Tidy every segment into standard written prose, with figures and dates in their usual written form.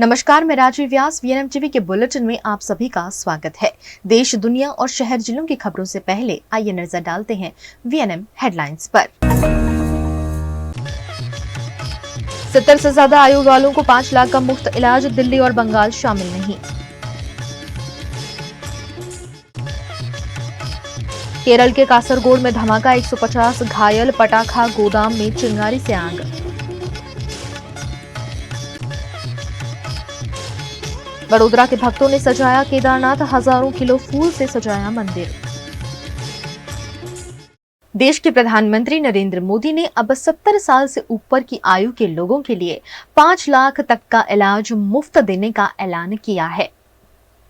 नमस्कार, मैं राजीव व्यास। VNM TV के बुलेटिन में आप सभी का स्वागत है। देश, दुनिया और शहर जिलों की खबरों से पहले आइए नजर डालते हैं वीएनएम हेडलाइंस पर। 70 से ज्यादा आयु वालों को 5 लाख का मुफ्त इलाज, दिल्ली और बंगाल शामिल नहीं। केरल के कासरगोड में धमाका, 150 घायल, पटाखा गोदाम में चिंगारी से आग। वडोदरा के भक्तों ने सजाया केदारनाथ, हजारों किलो फूल से सजाया मंदिर। देश के प्रधानमंत्री नरेंद्र मोदी ने अब 70 साल से ऊपर की आयु के लोगों के लिए 5 लाख तक का इलाज मुफ्त देने का ऐलान किया है।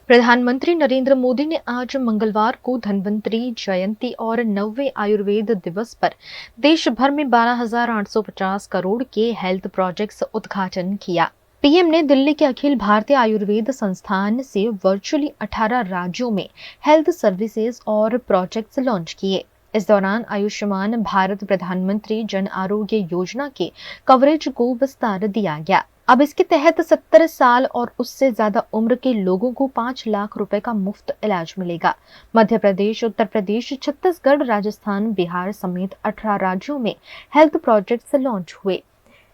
प्रधानमंत्री नरेंद्र मोदी ने आज मंगलवार को धन्वंतरी जयंती और 90वें आयुर्वेद दिवस पर देश भर में 12,850 करोड़ के हेल्थ प्रोजेक्ट्स उद्घाटन किया। पीएम ने दिल्ली के अखिल भारतीय आयुर्वेद संस्थान से वर्चुअली 18 राज्यों में हेल्थ सर्विसेज और प्रोजेक्ट्स लॉन्च किए। इस दौरान आयुष्मान भारत प्रधानमंत्री जन आरोग्य योजना के कवरेज को विस्तार दिया गया। अब इसके तहत 70 साल और उससे ज्यादा उम्र के लोगों को 5 लाख रुपए का मुफ्त इलाज मिलेगा। मध्य प्रदेश, उत्तर प्रदेश, छत्तीसगढ़, राजस्थान, बिहार समेत 18 राज्यों में हेल्थ प्रोजेक्ट्स लॉन्च हुए।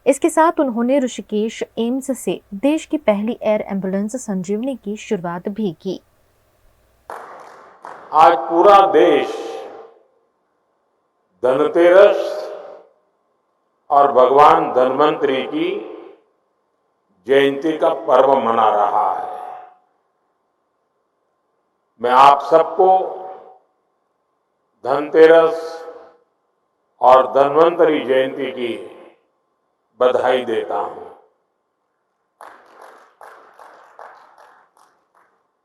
इसके साथ उन्होंने ऋषिकेश एम्स से देश की पहली एयर एम्बुलेंस संजीवनी की शुरुआत भी की। आज पूरा देश धनतेरस और भगवान धन्वंतरी की जयंती का पर्व मना रहा है। मैं आप सबको धनतेरस और धन्वंतरी जयंती की बधाई देता हूं।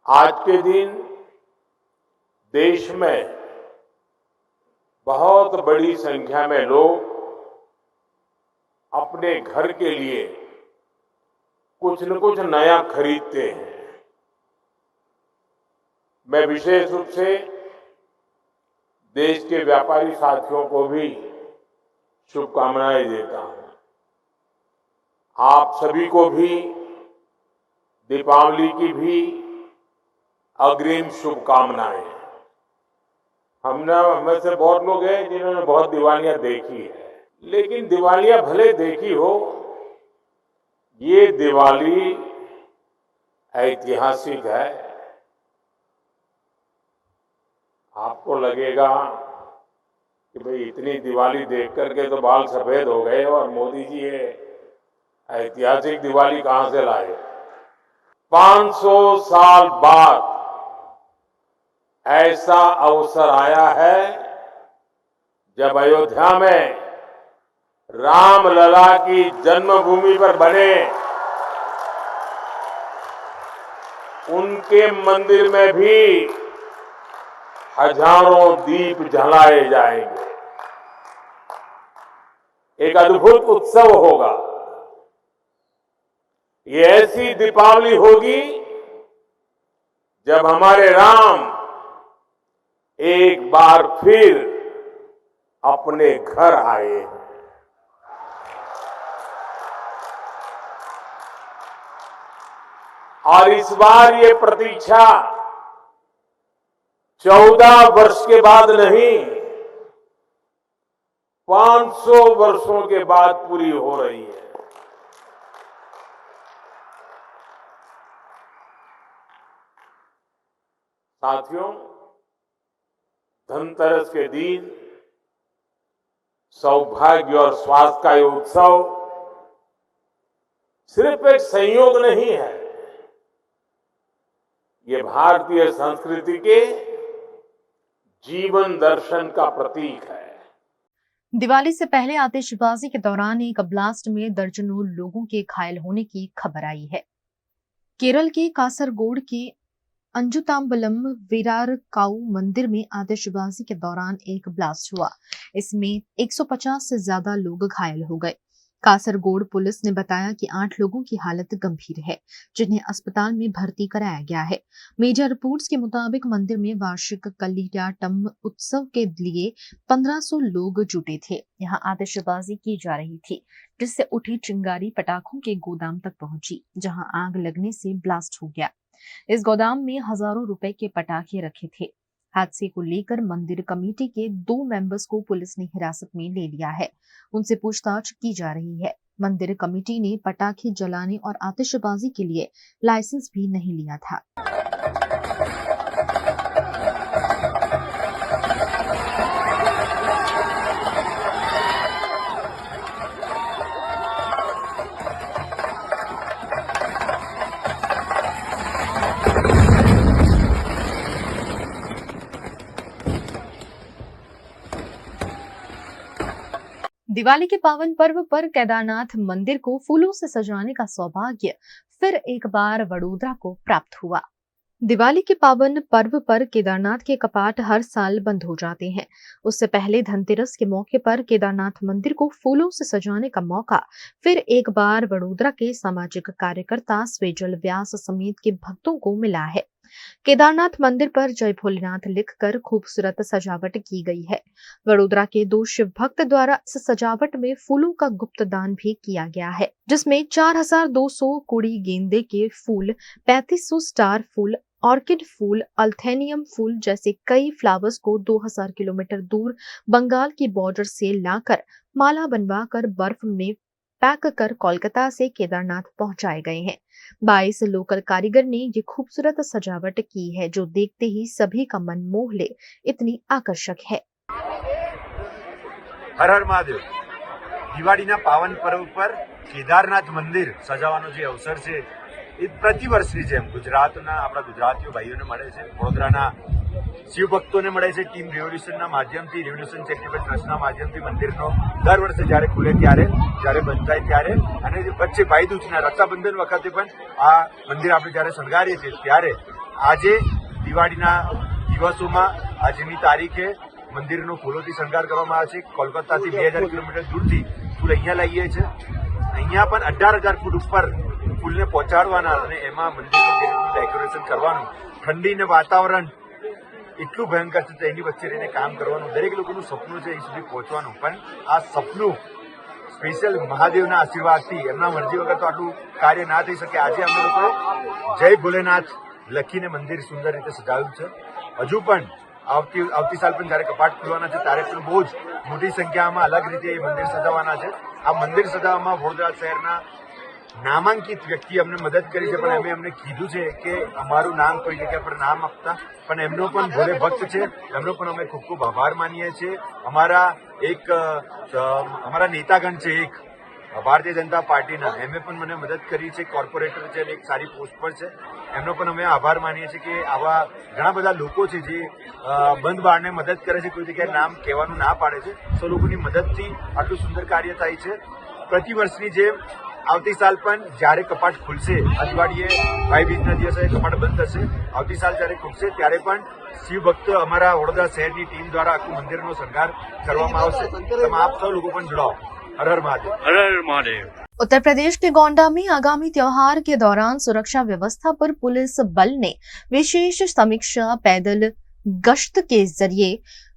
आज के दिन देश में बहुत बड़ी संख्या में लोग अपने घर के लिए कुछ न कुछ नया खरीदते हैं। मैं विशेष रूप से देश के व्यापारी साथियों को भी शुभकामनाएं देता हूं। आप सभी को भी दीपावली की भी अग्रिम शुभकामनाएं। हम से बहुत लोग हैं जिन्होंने बहुत दिवालियां देखी है, लेकिन दिवालियां भले देखी हो, ये दिवाली ऐतिहासिक है। आपको लगेगा कि भाई इतनी दिवाली देख करके तो बाल सफेद हो गए और मोदी जी ये ऐतिहासिक दिवाली कहां से लाए। 500 साल बाद ऐसा अवसर आया है जब अयोध्या में रामलला की जन्मभूमि पर बने उनके मंदिर में भी हजारों दीप जलाए जाएंगे। एक अद्भुत उत्सव होगा। ये ऐसी दीपावली होगी जब हमारे राम एक बार फिर अपने घर आए। और इस बार ये प्रतीक्षा 14 वर्ष के बाद नहीं, 500 वर्षों के बाद पूरी हो रही है। साथियों, धनतेरस के दिन सौभाग्य और स्वास्थ्य का ये उत्सव सिर्फ एक संयोग नहीं है, ये भारतीय संस्कृति के जीवन दर्शन का प्रतीक है। दिवाली से पहले आतिशबाजी के दौरान एक ब्लास्ट में दर्जनों लोगों के घायल होने की खबर आई है। केरल के कासरगोड के अंजुताम्बलम वीरारकाऊ मंदिर में आतिशबाजी के दौरान एक ब्लास्ट हुआ। इसमें 150 से ज्यादा लोग घायल हो गए। कासरगोड पुलिस ने बताया कि 8 लोगों की हालत गंभीर है, जिन्हें अस्पताल में भर्ती कराया गया है। मीडिया रिपोर्ट्स के मुताबिक मंदिर में वार्षिक कलियाटम उत्सव के लिए 1500 लोग जुटे थे। यहाँ आतिशबाजी की जा रही थी, जिससे उठी चिंगारी पटाखों के गोदाम तक पहुंची, जहां आग लगने से ब्लास्ट हो गया। इस गोदाम में हजारों रुपए के पटाखे रखे थे। हादसे को लेकर मंदिर कमेटी के 2 मेंबर्स को पुलिस ने हिरासत में ले लिया है। उनसे पूछताछ की जा रही है। मंदिर कमेटी ने पटाखे जलाने और आतिशबाजी के लिए लाइसेंस भी नहीं लिया था। दिवाली के पावन पर्व पर केदारनाथ मंदिर को फूलों से सजाने का सौभाग्य फिर एक बार वडोदरा को प्राप्त हुआ। दिवाली के पावन पर्व पर केदारनाथ के कपाट हर साल बंद हो जाते हैं। उससे पहले धनतेरस के मौके पर केदारनाथ मंदिर को फूलों से सजाने का मौका फिर एक बार वडोदरा के सामाजिक कार्यकर्ता स्वेजल व्यास समेत के भक्तों को मिला है। केदारनाथ मंदिर पर जय भोलेनाथ लिखकर खूबसूरत सजावट की गई है। वडोदरा के 2 शिव भक्त द्वारा इस सजावट में फूलों का गुप्त दान भी किया गया है, जिसमें 4200 कुड़ी गेंदे के फूल, 3500 स्टार फूल, ऑर्किड फूल, अल्थेनियम फूल जैसे कई फ्लावर्स को 2000 किलोमीटर दूर बंगाल की बॉर्डर से लाकर माला बनवाकर बर्फ में पैक कर कोलकाता से केदारनाथ पहुंचाए गए हैं। 22 लोकल कारीगर ने ये खूबसूरत सजावट की है, जो देखते ही सभी का मन मोह ले इतनी आकर्षक है। हर हर महादेव। દિવાળીના પાવન પર્વ પર કેદારનાથ મંદિર સજાવવાનો જે અવસર છે એ પ્રતિવર્ષની જેમ ગુજરાતના આપણા ગુજરાતીઓ ભાઈઓને મળે છે, વડોદરાના શિવ ભક્તોને મળે છે। ટીમ રેવોલ્યુશનના માધ્યમથી, રેવોલ્યુશન ચેરિટેબલ ટ્રસ્ટના માધ્યમથી મંદિરનો દર વર્ષે જ્યારે ખુલે ત્યારે, જ્યારે બંધ થાય ત્યારે, અને વચ્ચે ભાઈ દૂજના રક્ષાબંધન વખતે પણ આ મંદિર આપણે જ્યારે શણગારીએ છીએ ત્યારે આજે દિવાળીના દિવસોમાં આજની તારીખે મંદિરનો ફૂલોથી શણગાર કરવામાં આવે છે। કોલકાતાથી 2000 કિલોમીટર દૂરથી ફૂલ અહીંયા લાવીએ છીએ। અહીંયા પણ 18,000 ફૂટ ઉપર ફૂલને પહોંચાડવાના અને એમાં મંદિરનું જે રીતનું ડેકોરેશન કરવાનું, ઠંડીને વાતાવરણ એટલું ભયંકર છે તો એની વચ્ચે રહીને કામ કરવાનું દરેક લોકોનું સપનું છે, એ સુધી પહોંચવાનું। પણ આ સપનું સ્પેશિયલ મહાદેવના આશીર્વાદથી, એમના મરજી વગર તો આટલું કાર્ય ના થઈ શકે। આજે અમે લોકોએ જય ભોલેનાથ લખીને મંદિર સુંદર રીતે સજાવ્યું છે। હજુ પણ આવતી સાલ પણ જયારે કપાટ ખુલવાના છે ત્યારે પણ બહુ જ મોટી સંખ્યામાં અલગ રીતે એ મંદિર સજાવવાના છે। આ મંદિર સજાવવામાં વડોદરા શહેરના નામાંકિત વ્યક્તિ અમને મદદ કરી છે, પણ એમને કીધું છે કે અમારું નામ કોઈ જગ્યા પર નામ આપતા, પણ એમનો પણ ભોલે ભક્ત છે, એમનો પણ અમે ખૂબ ખૂબ આભાર માનીએ છીએ। અમારા નેતાગણ છે એક ભારતીય જનતા પાર્ટીના, એમને પણ મને મદદ કરી છે, કોર્પોરેટર છે અને એક સારી પોસ્ટ પર છે, એમનો પણ અમે આભાર માનીએ છીએ કે આવા ઘણા બધા લોકો છે જે બંધ બારને મદદ કરે છે, કોઈ જગ્યાએ નામ કહેવાનું ના પાડે છે। સો લોકોની મદદથી આટલું સુંદર કાર્ય થાય છે। પ્રતિવર્ષની જેમ આવતી સાલ પણ જ્યારે કપાટ ખુલશે, આ દિવાળીએ ભાઈ બીજના દિવસે કપાટ બંધ થશે, આવતી સાલ જ્યારે ખુલશે ત્યારે પણ શિવ ભક્ત અમારા વડોદરા શહેરની ટીમ દ્વારા આખું મંદિરનો શણગાર કરવામાં આવશે। તમે આપ સૌ લોકો પણ જોડાઓ। हर हर महादेव। हर हर महादेव। उत्तर प्रदेश के गोंडा में आगामी त्योहार के दौरान सुरक्षा व्यवस्था पर पुलिस बल ने विशेष समीक्षा पैदल गश्त के जरिए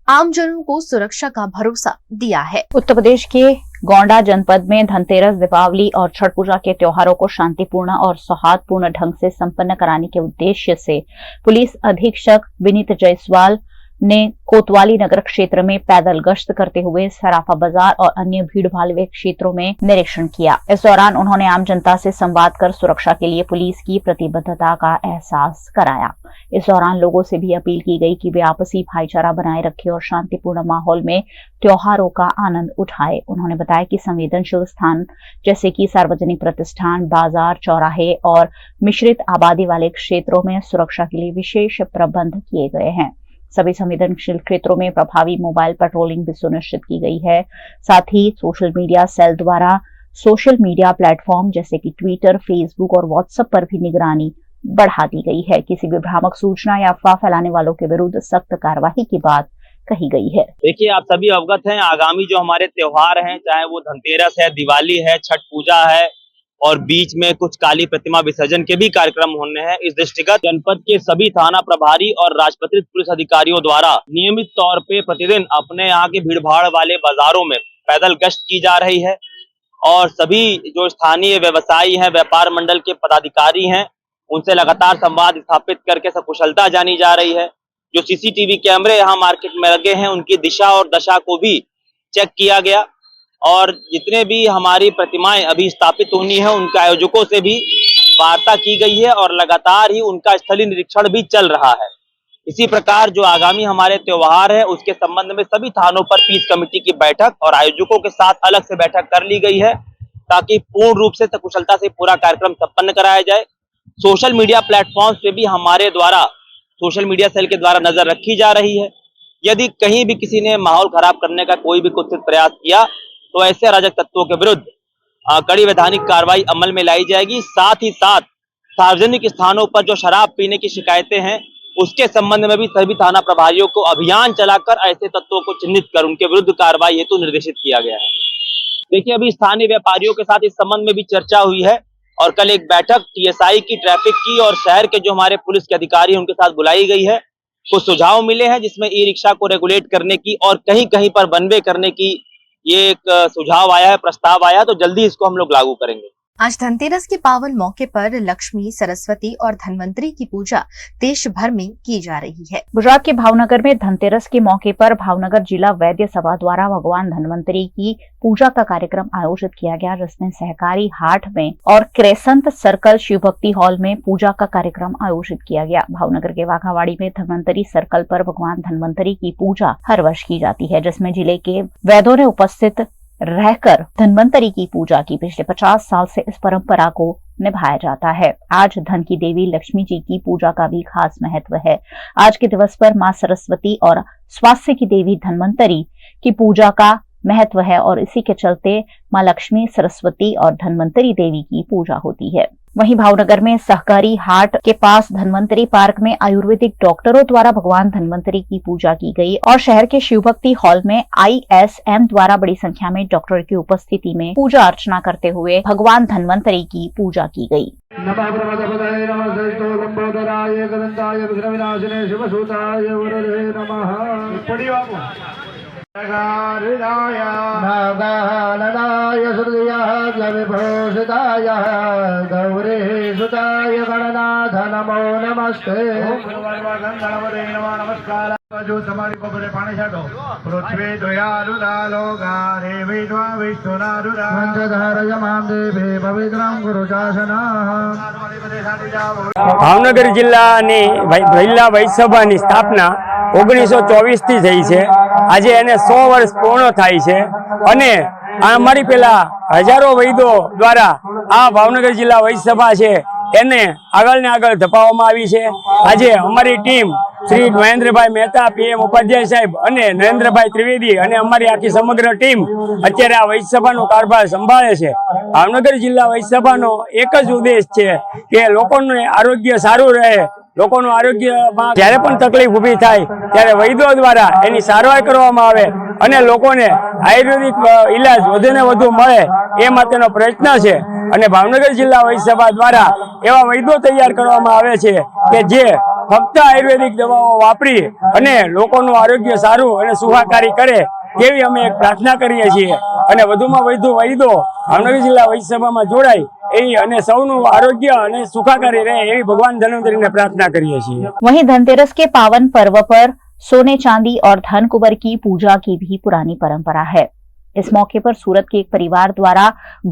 आमजनों को सुरक्षा का भरोसा दिया है। उत्तर प्रदेश के गोंडा जनपद में धनतेरस, दीपावली और छठ पूजा के त्योहारों को शांतिपूर्ण और सौहार्दपूर्ण ढंग से संपन्न कराने के उद्देश्य से पुलिस अधीक्षक विनीत जायसवाल ने कोतवाली नगर क्षेत्र में पैदल गश्त करते हुए सराफा बाजार और अन्य भीड़ भाड़ क्षेत्रों में निरीक्षण किया। इस दौरान उन्होंने आम जनता से संवाद कर सुरक्षा के लिए पुलिस की प्रतिबद्धता का एहसास कराया। इस दौरान लोगों से भी अपील की गई कि वे आपसी भाईचारा बनाए रखें और शांतिपूर्ण माहौल में त्योहारों का आनंद उठाए। उन्होंने बताया कि संवेदनशील स्थान जैसे कि सार्वजनिक प्रतिष्ठान, बाजार, चौराहे और मिश्रित आबादी वाले क्षेत्रों में सुरक्षा के लिए विशेष प्रबंध किए गए हैं। सभी संवेदनशील क्षेत्रों में प्रभावी मोबाइल पेट्रोलिंग भी सुनिश्चित की गई है। साथ ही सोशल मीडिया सेल द्वारा सोशल मीडिया प्लेटफॉर्म जैसे कि ट्विटर, फेसबुक और व्हाट्सएप पर भी निगरानी बढ़ा दी गई है। किसी भी भ्रामक सूचना या अफवाह फैलाने वालों के विरुद्ध सख्त कार्रवाई की बात कही गई है। देखिए, आप सभी अवगत हैं, आगामी जो हमारे त्योहार हैं, चाहे वो धनतेरस है, दिवाली है, छठ पूजा है और बीच में कुछ काली प्रतिमा विसर्जन के भी कार्यक्रम होने हैं। इस दृष्टिगत जनपद के सभी थाना प्रभारी और राजपत्रित पुलिस अधिकारियों द्वारा नियमित तौर पे प्रतिदिन अपने यहाँ के भीड़भाड़ वाले बाजारों में पैदल गश्त की जा रही है और सभी जो स्थानीय व्यवसायी हैं, व्यापार मंडल के पदाधिकारी हैं, उनसे लगातार संवाद स्थापित करके सकुशलता जानी जा रही है। जो सीसीटीवी कैमरे यहाँ मार्केट में लगे हैं, उनकी दिशा और दशा को भी चेक किया गया और जितने भी हमारी प्रतिमाएं अभी स्थापित होनी है, उनके आयोजकों से भी वार्ता की गई है और लगातार ही उनका स्थलीय निरीक्षण भी चल रहा है। इसी प्रकार जो आगामी हमारे त्योहार है, उसके संबंध में सभी थानों पर पीस कमेटी की बैठक और आयोजकों के साथ अलग से बैठक कर ली गई है ताकि पूर्ण रूप से सकुशलता से पूरा कार्यक्रम संपन्न कराया जाए। सोशल मीडिया प्लेटफॉर्म पे भी हमारे द्वारा सोशल मीडिया सेल के द्वारा नजर रखी जा रही है। यदि कहीं भी किसी ने माहौल खराब करने का कोई भी कुत्सित प्रयास किया तो ऐसे अराजक तत्वों के विरुद्ध कड़ी वैधानिक कार्रवाई अमल में लाई जाएगी। साथ ही साथ सार्वजनिक स्थानों पर जो शराब पीने की शिकायतें हैं, उसके संबंध में भी सभी थाना प्रभारियों को अभियान चलाकर ऐसे तत्वों को चिन्हित कर उनके विरुद्ध कार्रवाई हेतु निर्देशित किया गया है। देखिए, अभी स्थानीय व्यापारियों के साथ इस संबंध में भी चर्चा हुई है और कल एक बैठक टीएसआई की, ट्रैफिक की और शहर के जो हमारे पुलिस के अधिकारी हैं उनके साथ बुलाई गई है। कुछ सुझाव मिले हैं जिसमें ई रिक्शा को रेगुलेट करने की और कहीं कहीं पर वन वे करने की ये एक सुझाव आया है, प्रस्ताव आया, तो जल्दी इसको हम लोग लागू करेंगे। आज धनतेरस के पावन मौके पर लक्ष्मी, सरस्वती और धनवंतरी की पूजा देश भर में की जा रही है। गुजरात के भावनगर में धनतेरस के मौके पर भावनगर जिला वैद्य सभा द्वारा भगवान धनवंतरी की पूजा का कार्यक्रम आयोजित किया गया, जिसमें सहकारी हाट में और क्रेसेंट सर्कल शिव भक्ति हॉल में पूजा का कार्यक्रम आयोजित किया गया। भावनगर के वाघावाड़ी में धनवंतरी सर्कल पर भगवान धनवंतरी की पूजा हर वर्ष की जाती है, जिसमें जिले के वैद्यों ने उपस्थित रहकर धनवंतरी की पूजा की। पिछले 50 साल से इस परंपरा को निभाया जाता है। आज धन की देवी लक्ष्मी जी की पूजा का भी खास महत्व है। आज के दिवस पर मां सरस्वती और स्वास्थ्य की देवी धनवंतरी की पूजा का महत्व है और इसी के चलते मां लक्ष्मी, सरस्वती और धनवंतरी देवी की पूजा होती है। वहीं भावनगर में सहकारी हाट के पास धनवंतरी पार्क में आयुर्वेदिक डॉक्टरों द्वारा भगवान धनवंतरी की पूजा की गई और शहर के शिव भक्ति हॉल में ISM द्वारा बड़ी संख्या में डॉक्टर की उपस्थिति में पूजा अर्चना करते हुए भगवान धनवंतरी की पूजा की गई। गौरी सुताय गणनाथ नमो नमस्ते। जो તમારી બપોરે પાણી છાંટો પૃથ્વી દયાલુદાલો ગારે વિદ્વા વિષ્ણુનારુદા મંત્રધારય મામ દેવે પવિત્રમ ગુરુશાસના। ભાવનગર જિલ્લાની મહિલા વૈસભાની સ્થાપના 1924 થી થઈ છે। આજે એને 100 વર્ષ પૂર્ણ થાય છે અને અમારી પેલા હજારો વૈદો દ્વારા આ ભાવનગર જિલ્લા વૈસભા છે એને આગળ ને આગળ ધપાવવામાં આવી છે। આજે અમારી ટીમ શ્રી મહેન્દ્રભાઈ મહેતા, PM ઉપાધ્યાય સાહેબ અને નરેન્દ્રભાઈ ત્રિવેદી અને અમારી આખી સમગ્ર ટીમ અત્યારે આ વૈસભાનો કારભાર સંભાળે છે। ભાવનગર જિલ્લા વૈસભાનો એક જ ઉદ્દેશ છે કે લોકોનું આરોગ્ય સારું રહે, લોકોનું આરોગ્યમાં જ્યારે પણ તકલીફ ઊભી થાય ત્યારે વૈદ્યો દ્વારા એની સારવાર કરવામાં આવે અને લોકોને આયુર્વેદિક ઇલાજ વધુને વધુ મળે એ માટેનો પ્રયત્ન છે અને ભાવનગર જિલ્લા વૈસભા દ્વારા એવા વૈદ્યો તૈયાર કરવામાં આવે છે કે જે ફક્ત આયુર્વેદિક દવાઓ વાપરી અને લોકોનું આરોગ્ય સારું અને સુખાકારી કરે તેવી અમે એક પ્રાર્થના કરીએ છીએ અને વધુમાં વધુ વૈદ્યો ભાવનગર જિલ્લા વૈસભામાં જોડાય એવી અને સૌનું આરોગ્ય અને સુખાકારી રહે એવી ભગવાન ધન્વंतरीને प्रार्थना करिए છીએ। वहीं धनतेरस के पावन पर्व पर सोने चांदी और धन कुबर की पूजा की भी पुरानी परंपरा है। इस मौके पर सूरत के एक परिवार द्वारा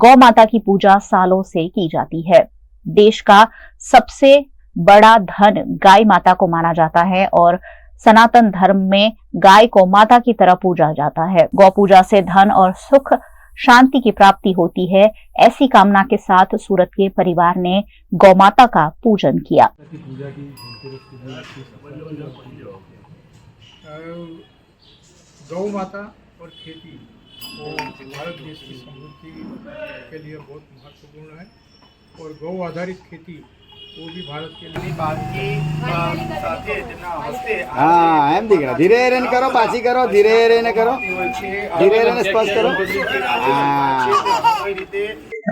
गौ माता की पूजा सालों से की जाती है। देश का सबसे बड़ा धन गाय माता को माना जाता है और सनातन धर्म में गाय को माता की तरह पूजा जाता है। गौ पूजा से धन और सुख शांति की प्राप्ति होती है। ऐसी कामना के साथ सूरत के परिवार ने गौ माता का पूजन किया। गौ माता और खेती भारत देश की समृद्धि के लिए बहुत महत्वपूर्ण है और गौ आधारित खेती वो भी भारत के लिए बात की સાથે જેના હસ્તે હા એમ દીકરા ધીરે રેને કરો પાછી કરો ધીરે રેને કરો ધીરે રેને સ્પર્શ करो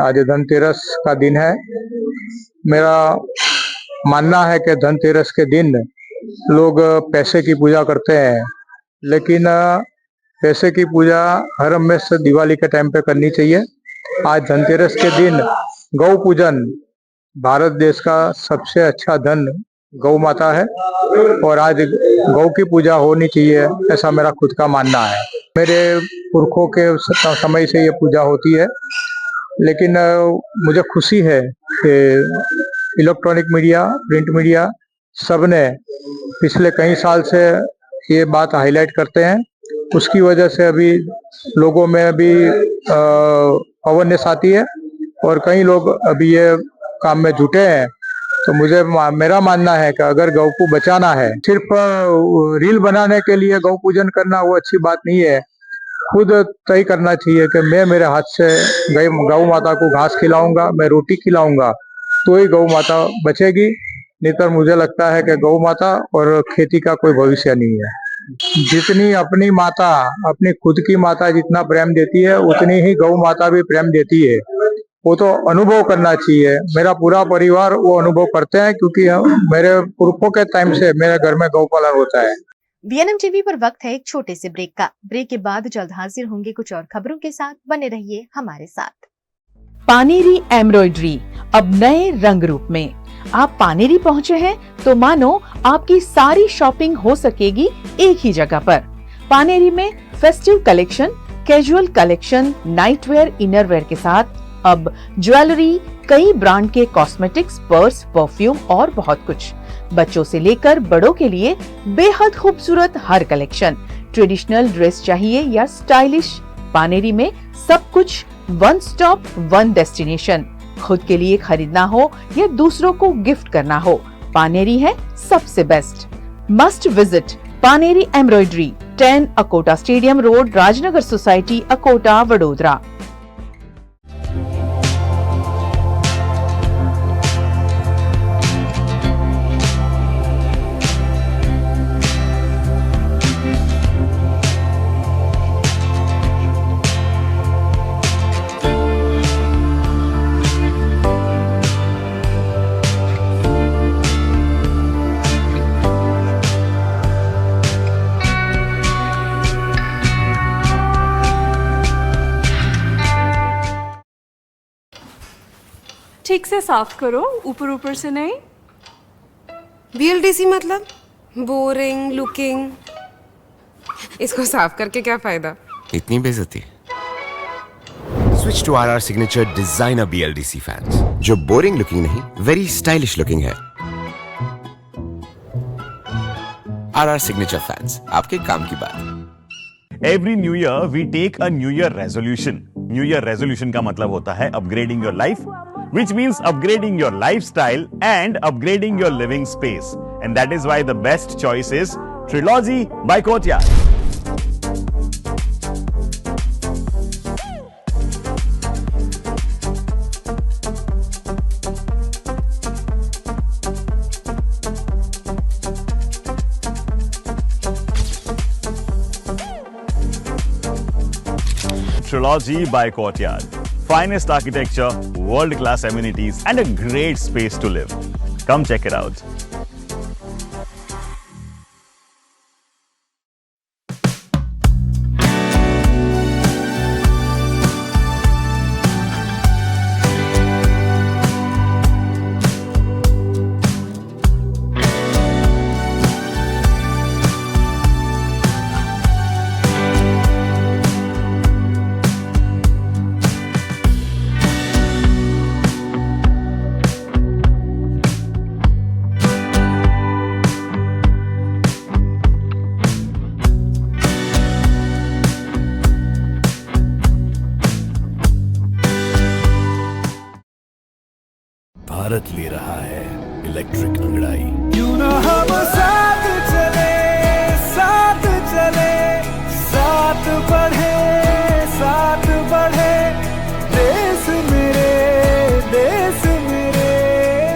आज धनतेरस का दिन है। मेरा मानना है कि धनतेरस के दिन लोग पैसे की पूजा करते हैं, लेकिन पैसे की पूजा हर हमेशा दिवाली के टाइम पे करनी चाहिए। आज धनतेरस के दिन गौ पूजन, भारत देश का सबसे अच्छा धन गौ माता है और आज गौ की पूजा होनी चाहिए, ऐसा मेरा खुद का मानना है। मेरे पुरखों के समय से ये पूजा होती है, लेकिन मुझे खुशी है कि इलेक्ट्रॉनिक मीडिया, प्रिंट मीडिया सब ने पिछले कई साल से ये बात हाईलाइट करते हैं। उसकी वजह से अभी लोगों में अभी अवेयरनेस आती है और कई लोग अभी ये काम में जुटे हैं। तो मेरा मानना है कि अगर गौ को बचाना है, सिर्फ रील बनाने के लिए गौ पूजन करना वो अच्छी बात नहीं है। खुद तय करना चाहिए कि मैं मेरे हाथ से गौ माता को घास खिलाऊंगा, मैं रोटी खिलाऊंगा, तो ही गौ माता बचेगी। नहीं तो मुझे लगता है कि गौ माता और खेती का कोई भविष्य नहीं है। जितनी अपनी माता, अपनी खुद की माता जितना प्रेम देती है, उतनी ही गौ माता भी प्रेम देती है। वो तो अनुभव करना चाहिए। मेरा पूरा परिवार वो अनुभव करते हैं, क्योंकि मेरे पुरखों के टाइम से मेरे घर में गौपालन होता है। VNM टीवी पर वक्त है एक छोटे से ब्रेक का। ब्रेक के बाद जल्द हाजिर होंगे कुछ और खबरों के साथ। बने रहिए हमारे साथ। पानेरी एम्ब्रॉयडरी अब नए रंग रूप में। आप पानेरी पहुंचे हैं तो मानो आपकी सारी शॉपिंग हो सकेगी एक ही जगह पर। पानेरी में festive collection, casual collection, nightwear, innerwear के साथ अब ज्वेलरी, कई ब्रांड के कॉस्मेटिक्स, पर्स, परफ्यूम और बहुत कुछ। बच्चों से लेकर बड़ों के लिए बेहद खूबसूरत हर कलेक्शन। ट्रेडिशनल ड्रेस चाहिए या स्टाइलिश, पानेरी में सब कुछ वन स्टॉप वन डेस्टिनेशन। खुद के लिए खरीदना हो या दूसरों को गिफ्ट करना हो, पानेरी है सबसे best. Must visit Paneri embroidery, 10 Akota stadium road, Rajnagar society, Akota, Vadodara. ठीक से साफ करो, ऊपर ऊपर से नहीं। BLDC मतलब बोरिंग लुकिंग। इसको साफ करके क्या फायदा? इतनी बेइज्जती। Switch to RR signature designer BLDC fans, जो बोरिंग लुकिंग नहीं, वेरी स्टाइलिश लुकिंग है। RR सिग्नेचर फैंस, आपके काम की बात। Every new year we take a new year resolution. New year resolution का मतलब होता है upgrading your life, which means upgrading your lifestyle and upgrading your living space. And that is why the best choice is Trilogy by Courtyard. Trilogy by Courtyard. Finest architecture, world-class amenities, and a great space to live. Come check it out. Bharat ले रहा है electric अंगड़ाई। क्यों ना हम साथ चले, साथ चले, साथ बढ़े, साथ बढ़े, देश मेरे, देश मेरे।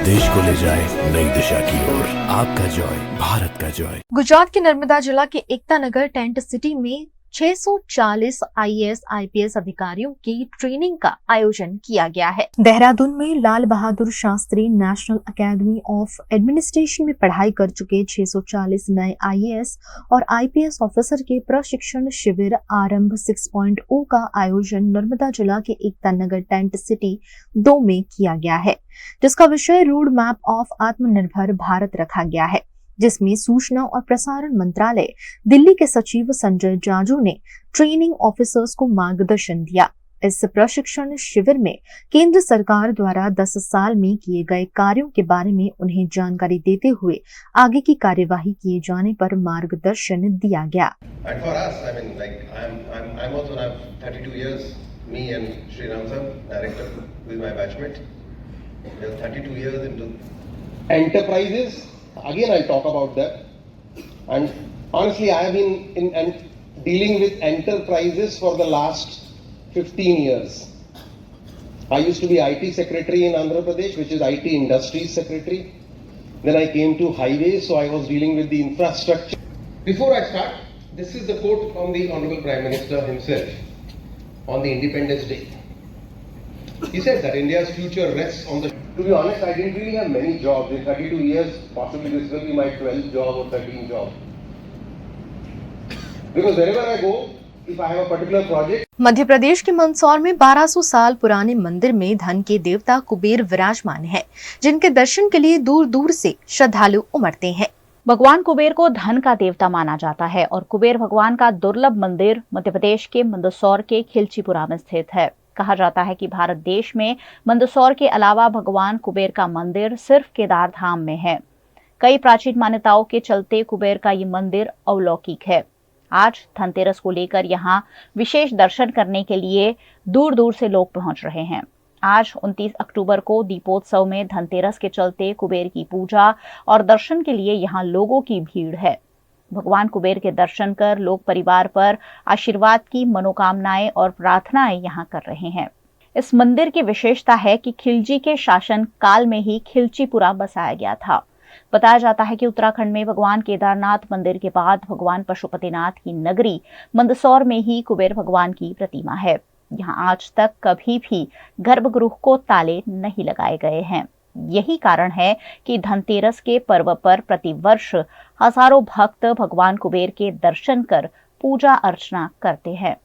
देश को ले जाए नई दिशा की ओर। आपका जॉय, भारत का जॉय। गुजरात के नर्मदा जिला के एकता नगर टेंट सिटी में 640 IAS IPS अधिकारियों की ट्रेनिंग का आयोजन किया गया है। देहरादून में Lal Bahadur Shastri national academy of administration में पढ़ाई कर चुके 640 नए IAS और IPS ऑफिसर के प्रशिक्षण शिविर आरंभ 6.0 का आयोजन नर्मदा जिला के एकता नगर टेंट सिटी 2 में किया गया है, जिसका विषय रोड मैप ऑफ आत्मनिर्भर भारत रखा गया है, जिसमें सूचना और प्रसारण मंत्रालय दिल्ली के सचिव संजय जाजू ने ट्रेनिंग ऑफिसर्स को मार्गदर्शन दिया। इस प्रशिक्षण शिविर में केंद्र सरकार द्वारा 10 साल में किए गए कार्यों के बारे में उन्हें जानकारी देते हुए आगे की कार्यवाही किए जाने पर मार्गदर्शन दिया गया। And for us, I mean, like I'm also now 32 years. Me and Sri Ram sir, director, with my batchmate, we are 32 years into enterprises. Again, I'll talk about that. And honestly, I have been in dealing with enterprises for the last 15 years. I used to be IT secretary in Andhra Pradesh, which is IT Industries Secretary. Then I came to highways, so I was dealing with the infrastructure. Before I start, this is the quote from the Honorable Prime Minister himself on the Independence Day. He said that India's future rests on the... To be honest, I didn't really have many jobs. In 32 years, possibly this will be my 12th job or 13th job. Because wherever I go, if I have a particular project... Madhya Pradesh के मंदसौर में 1200 साल पुराने मंदिर में धन के देवता कुबेर विराजमान है, जिनके दर्शन के लिए दूर दूर से श्रद्धालु उमड़ते हैं। भगवान कुबेर को धन का देवता माना जाता है और कुबेर भगवान का दुर्लभ मंदिर मध्य प्रदेश के मंदसौर के खिलचीपुरा में स्थित है। कहा जाता है कि भारत देश में मंदसौर के अलावा भगवान कुबेर का मंदिर सिर्फ केदार धाम में है। कई प्राचीन मान्यताओं के चलते कुबेर का ये मंदिर अलौकिक है। आज धनतेरस को लेकर यहाँ विशेष दर्शन करने के लिए दूर दूर से लोग पहुंच रहे हैं। आज 29 अक्टूबर को दीपोत्सव में धनतेरस के चलते कुबेर की पूजा और दर्शन के लिए यहाँ लोगों की भीड़ है। भगवान कुबेर के दर्शन कर लोग परिवार पर आशीर्वाद की मनोकामनाएं और प्रार्थनाएं यहाँ कर रहे हैं। इस मंदिर की विशेषता है कि खिलजी के शासन काल में ही खिलचीपुरा बसाया गया था। बताया जाता है कि उत्तराखंड में भगवान केदारनाथ मंदिर के बाद भगवान पशुपतिनाथ की नगरी मंदसौर में ही कुबेर भगवान की प्रतिमा है। यहाँ आज तक कभी भी गर्भगृह को ताले नहीं लगाए गए हैं। यही कारण है कि धनतेरस के पर्व पर प्रतिवर्ष हजारों भक्त भगवान कुबेर के दर्शन कर पूजा अर्चना करते हैं।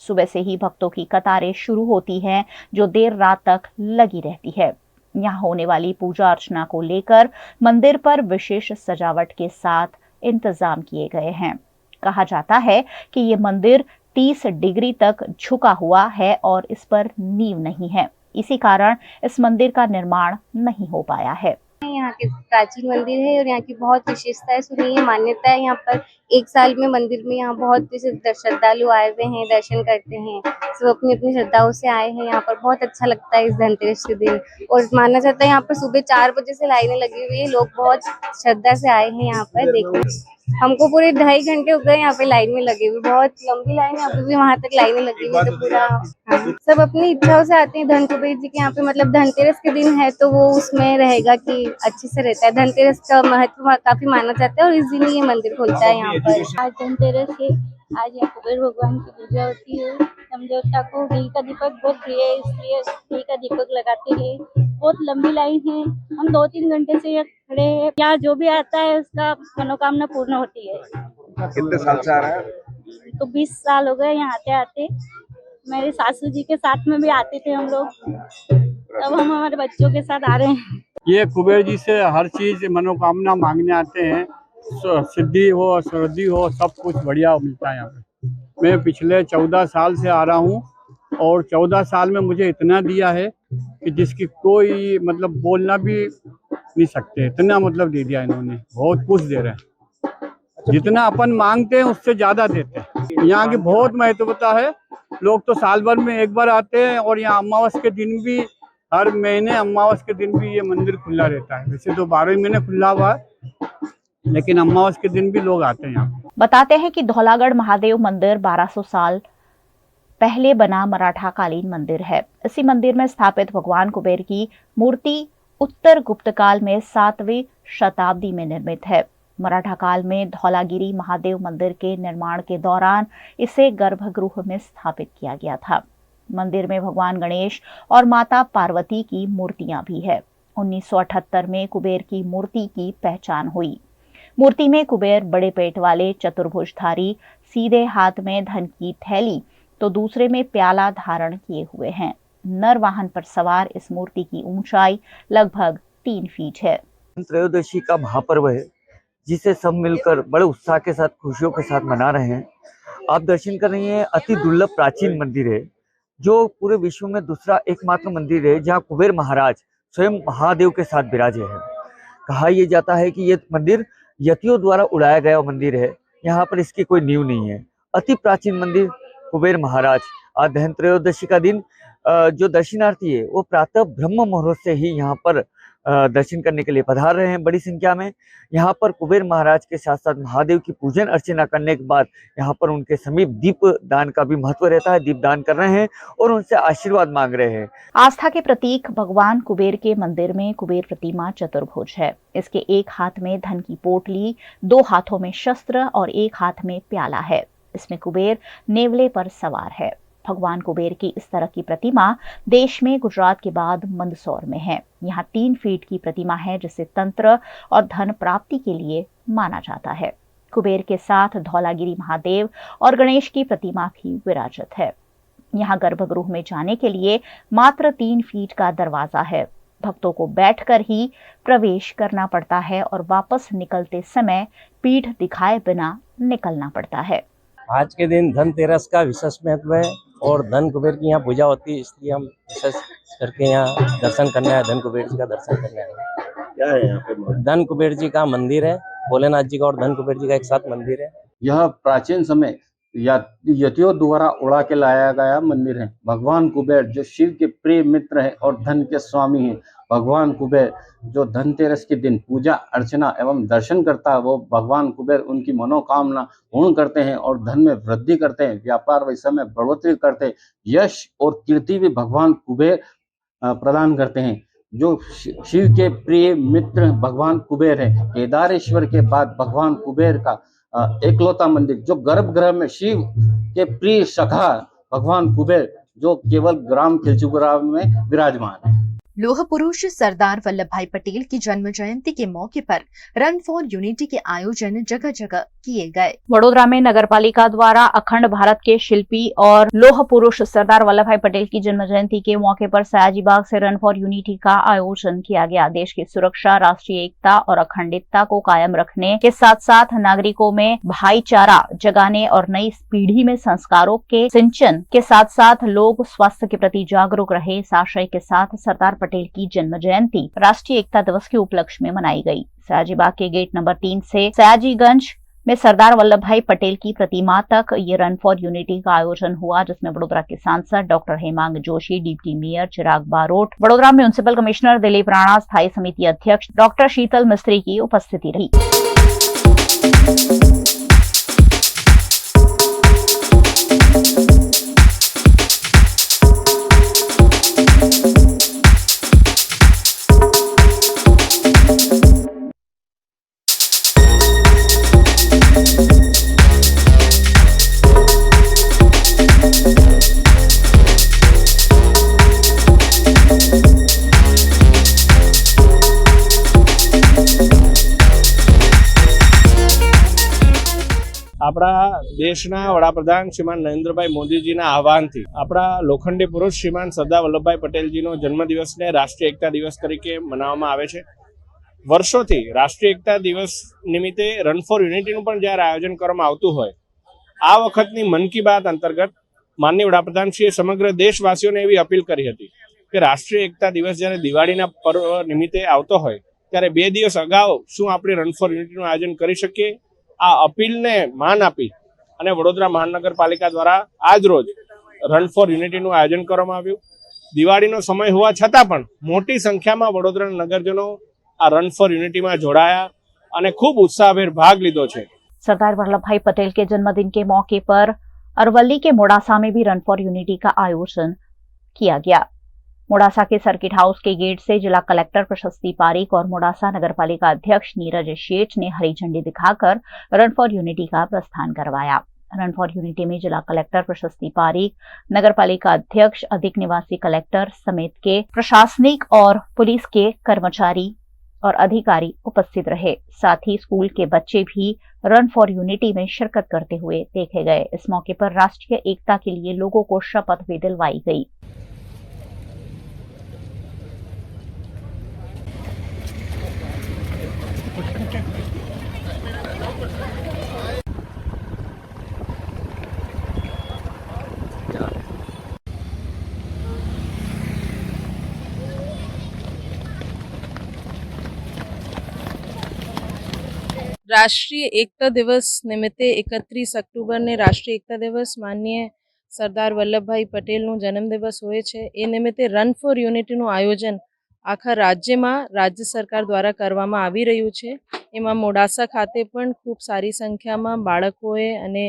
सुबह से ही भक्तों की कतारें शुरू होती हैं, जो देर रात तक लगी रहती है। यहाँ होने वाली पूजा अर्चना को लेकर मंदिर पर विशेष सजावट के साथ इंतजाम किए गए हैं। कहा जाता है कि ये मंदिर 30 डिग्री तक झुका हुआ है और इस पर नींव नहीं है। इसी कारण इस मंदिर का निर्माण नहीं हो पाया है। यहाँ के प्राचीन मंदिर है और यहाँ की बहुत विशेषता है, सुनिए मान्यता है। यहाँ पर एक साल में मंदिर में यहाँ बहुत श्रद्धालु आए हुए हैं, दर्शन करते हैं। सब अपनी अपनी श्रद्धाओं से आए हैं। यहाँ पर बहुत अच्छा लगता है इस धनतेरस के दिन। और माना जाता है यहाँ पर सुबह 4 बजे से लाइनें लगी हुई है। लोग बहुत श्रद्धा से आए हैं यहाँ पर देखने। हमको पूरे 2.5 घंटे हो गए यहाँ पे लाइन में लगे हुए। बहुत लंबी लाइन है, अभी भी वहाँ तक लाइनें लगी हुई। तो पूरा सब अपनी इच्छाओं से आते हैं धन कुबेर जी के यहाँ पे। मतलब धनतेरस के दिन है तो वो उसमें रहेगा कि अच्छे से रहता है। धनतेरस का महत्व काफी माना जाता है और इस दिन ही ये मंदिर खुलता है यहाँ पर। आज धनतेरस है, आज यहाँ कुबेर भगवान की पूजा होती है। हम देवता को घी का दीपक बहुत प्रिय है, इसलिए घी का दीपक लगाते हैं। बहुत लंबी लाइन है, हम 2-3 घंटे से खड़े हैं। यहाँ जो भी आता है उसका मनोकामना पूर्ण होती है। कितने साल से आ रहा है? तो 20 साल हो गए यहाँ आते आते। मेरे सासू जी के साथ में भी आते थे हम लोग, अब हम हमारे बच्चों के साथ आ रहे हैं। ये कुबेर जी से हर चीज मनोकामना मांगने आते हैं, सिद्धि हो समृद्धि हो, सब कुछ बढ़िया मिलता है यहाँ पे। मैं पिछले 14 साल से आ रहा हूँ और 14 साल में मुझे इतना दिया है कि जिसकी कोई मतलब बोलना भी नहीं सकते, इतना मतलब दे दिया इन्होंने। बहुत कुछ दे रहे हैं, जितना अपन मांगते हैं उससे ज्यादा देते हैं। यहाँ की बहुत महत्वता है। लोग तो साल भर में एक बार आते हैं और यहाँ अमावस के दिन भी, हर महीने अमावस के दिन भी ये मंदिर खुला रहता है। वैसे तो 12 महीने खुला हुआ है, लेकिन अमावस के दिन भी लोग आते हैं यहाँ। बताते हैं कि धौलागढ़ महादेव मंदिर 1200 साल पहले बना मराठा कालीन मंदिर है। इसी मंदिर में स्थापित भगवान कुबेर की मूर्ति उत्तर गुप्त काल में 7वीं शताब्दी में निर्मित है। मराठा काल में धौलागिरी महादेव मंदिर के निर्माण के दौरान इसे गर्भगृह में स्थापित किया गया था। मंदिर में भगवान गणेश और माता पार्वती की मूर्तियां भी है। 1978 में कुबेर की मूर्ति की पहचान हुई। मूर्ति में कुबेर बड़े पेट वाले चतुर्भुजधारी, सीधे हाथ में धन की थैली तो दूसरे में प्याला धारण किए हुए हैं। नर वाहन पर सवार इस मूर्ति की ऊंचाई लगभग 3 फीट है। त्रयोदशी का महापर्व है जिसे सब मिलकर बड़े उत्साह के साथ, खुशियों के साथ मना रहे हैं। आप दर्शन कर रही हैं, अति दुर्लभ प्राचीन मंदिर है जो पूरे विश्व में दूसरा एकमात्र मंदिर है जहां कुबेर महाराज स्वयं महादेव के साथ विराजे हैं। कहा यह जाता है कि यह मंदिर यतियों द्वारा उड़ाया गया मंदिर है, यहाँ पर इसकी कोई नींव नहीं है। अति प्राचीन मंदिर कुबेर महाराज। आज धन त्रयोदशी का दिन जो दर्शनार्थी है वो प्रातः ब्रह्म मुहूर्त से ही यहाँ पर दर्शन करने के लिए पधार रहे हैं बड़ी संख्या में। यहाँ पर कुबेर महाराज के साथ साथ महादेव की पूजन अर्चना करने के बाद यहाँ पर उनके समीप दीप दान का भी महत्व रहता है। दीप दान कर रहे हैं और उनसे आशीर्वाद मांग रहे हैं। आस्था के प्रतीक भगवान कुबेर के मंदिर में कुबेर प्रतिमा चतुर्भुज है। इसके एक हाथ में धन की पोटली, 2 हाथों में शस्त्र और 1 हाथ में प्याला है। इसमें कुबेर नेवले पर सवार है। भगवान कुबेर की इस तरह की प्रतिमा देश में गुजरात के बाद मंदसौर में है। यहाँ 3 फीट की प्रतिमा है जिसे तंत्र और धन प्राप्ति के लिए माना जाता है। कुबेर के साथ धौलागिरी महादेव और गणेश की प्रतिमा भी विराजित है। यहाँ गर्भगृह में जाने के लिए मात्र 3 फीट का दरवाजा है। भक्तों को बैठकर ही प्रवेश करना पड़ता है और वापस निकलते समय पीठ दिखाए बिना निकलना पड़ता है। आज के दिन धनतेरस का विशेष महत्व है और धन कुबेर की यहाँ पूजा होती है, इसलिए हम विशेष करके यहाँ दर्शन करने आए, धन कुबेर जी का दर्शन करने आए। क्या है यहाँ पे? धन कुबेर जी का मंदिर है, भोलेनाथ जी का और धन कुबेर जी का एक साथ मंदिर है। यह प्राचीन समय यतियों द्वारा उड़ा के लाया गया मंदिर है। भगवान कुबेर जो शिव के प्रिय मित्र है और धन के स्वामी हैं। भगवान कुबेर जो धनतेरस के दिन पूजा अर्चना एवं दर्शन करता है वो भगवान कुबेर उनकी मनोकामना पूर्ण करते हैं और धन में वृद्धि करते हैं, व्यापार व्यवसाय में बढ़ोतरी करते हैं। यश और कीर्ति भी भगवान कुबेर प्रदान करते हैं। जो शिव के प्रिय मित्र भगवान कुबेर है। केदारेश्वर के बाद भगवान कुबेर का एकलौता मंदिर जो गर्भगृह में शिव के प्रिय सखा भगवान कुबेर जो केवल ग्राम खिलचुग्राम में विराजमान है। लोह पुरुष सरदार वल्लभ भाई पटेल की जन्म जयंती के मौके पर रन फॉर यूनिटी के आयोजन जगह जगह किए गए। वडोदरा में नगरपालिका द्वारा अखंड भारत के शिल्पी और लोह पुरुष सरदार वल्लभ भाई पटेल की जन्म जयंती के मौके पर सयाजीबाग से रन फॉर यूनिटी का आयोजन किया गया। देश की सुरक्षा, राष्ट्रीय एकता और अखंडता को कायम रखने के साथ साथ नागरिकों में भाईचारा जगाने और नई पीढ़ी में संस्कारों के सिंचन के साथ साथ लोग स्वास्थ्य के प्रति जागरूक रहे, इस आशय के साथ सरदार पटेल की जन्म जयंती राष्ट्रीय एकता दिवस के उपलक्ष्य में मनाई गई। सयाजीबाग के गेट नंबर 3 से सयाजीगंज में सरदार वल्लभ भाई पटेल की प्रतिमा तक ये रन फॉर यूनिटी का आयोजन हुआ, जिसमें वडोदरा के सांसद doctor Hemang Joshi, deputy mayor Chirag Barot, Vadodara municipal commissioner Dilip Rana, स्थायी समिति अध्यक्ष डॉक्टर शीतल मिस्त्री की उपस्थिति रही। આપણા દેશના વડાપ્રધાન શ્રીમાન નરેન્દ્રભાઈ મોદીજીના આહવાનથી આપણા લોખંડી પુરુષ શ્રીમાન સરદાર વલ્લભભાઈ પટેલજીનો જન્મદિવસને રાષ્ટ્રીય એકતા દિવસ તરીકે મનાવવામાં આવે છે। વર્ષોથી રાષ્ટ્રીય એકતા દિવસ નિમિત્તે રન ફોર યુનિટીનું પણ જ્યારે આયોજન કરવામાં આવતું હોય, આ વખતની મન કી બાત અંતર્ગત માનનીય વડાપ્રધાનશ્રીએ સમગ્ર દેશવાસીઓને એવી અપીલ કરી હતી કે રાષ્ટ્રીય એકતા દિવસ જ્યારે દિવાળીના પર્વ નિમિત્તે આવતો હોય ત્યારે 2 દિવસ અગાઉ શું આપણે રન ફોર યુનિટીનું આયોજન કરી શકીએ। આ અપીલને માન આપી અને વડોદરા મહાનગરપાલિકા દ્વારા આજ રોજ રન ફોર યુનિટીનું આયોજન કરવામાં આવ્યું। દિવાળીનો સમય હોવા છતાં પણ મોટી સંખ્યામાં વડોદરા નગરજનો આ રન ફોર યુનિટીમાં જોડાયા અને ખૂબ ઉત્સાહભેર ભાગ લીધો છે। सरदार वल्लभ भाई पटेल के जन्मदिन के मौके पर अरवली के मोडासा में भी रन फॉर यूनिटी का आयोजन किया गया। मोडासा के सर्किट हाउस के गेट से जिला कलेक्टर प्रशस्ति पारीक और मोडासा नगरपालिका अध्यक्ष नीरज शेठ ने हरी झंडी दिखाकर रन फॉर यूनिटी का प्रस्थान करवाया। रन फॉर यूनिटी में जिला कलेक्टर प्रशस्ति पारीक, नगरपालिका अध्यक्ष, अधिक निवासी कलेक्टर समेत के प्रशासनिक और पुलिस के कर्मचारी और अधिकारी उपस्थित रहे। साथ ही स्कूल के बच्चे भी रन फॉर यूनिटी में शिरकत करते हुए देखे गए। इस मौके पर राष्ट्रीय एकता के लिए लोगों को शपथ भी दिलवाई गई। રાષ્ટ્રીય એકતા દિવસ નિમિત્તે 31 ઓક્ટોબરને રાષ્ટ્રીય એકતા દિવસ માનનીય સરદાર વલ્લભભાઈ પટેલનો જન્મદિવસ હોય છે। એ નિમિત્તે રન ફોર યુનિટીનું આયોજન આખા રાજ્યમાં રાજ્ય સરકાર દ્વારા કરવામાં આવી રહ્યું છે। એમાં મોડાસા ખાતે પણ ખૂબ સારી સંખ્યામાં બાળકોએ અને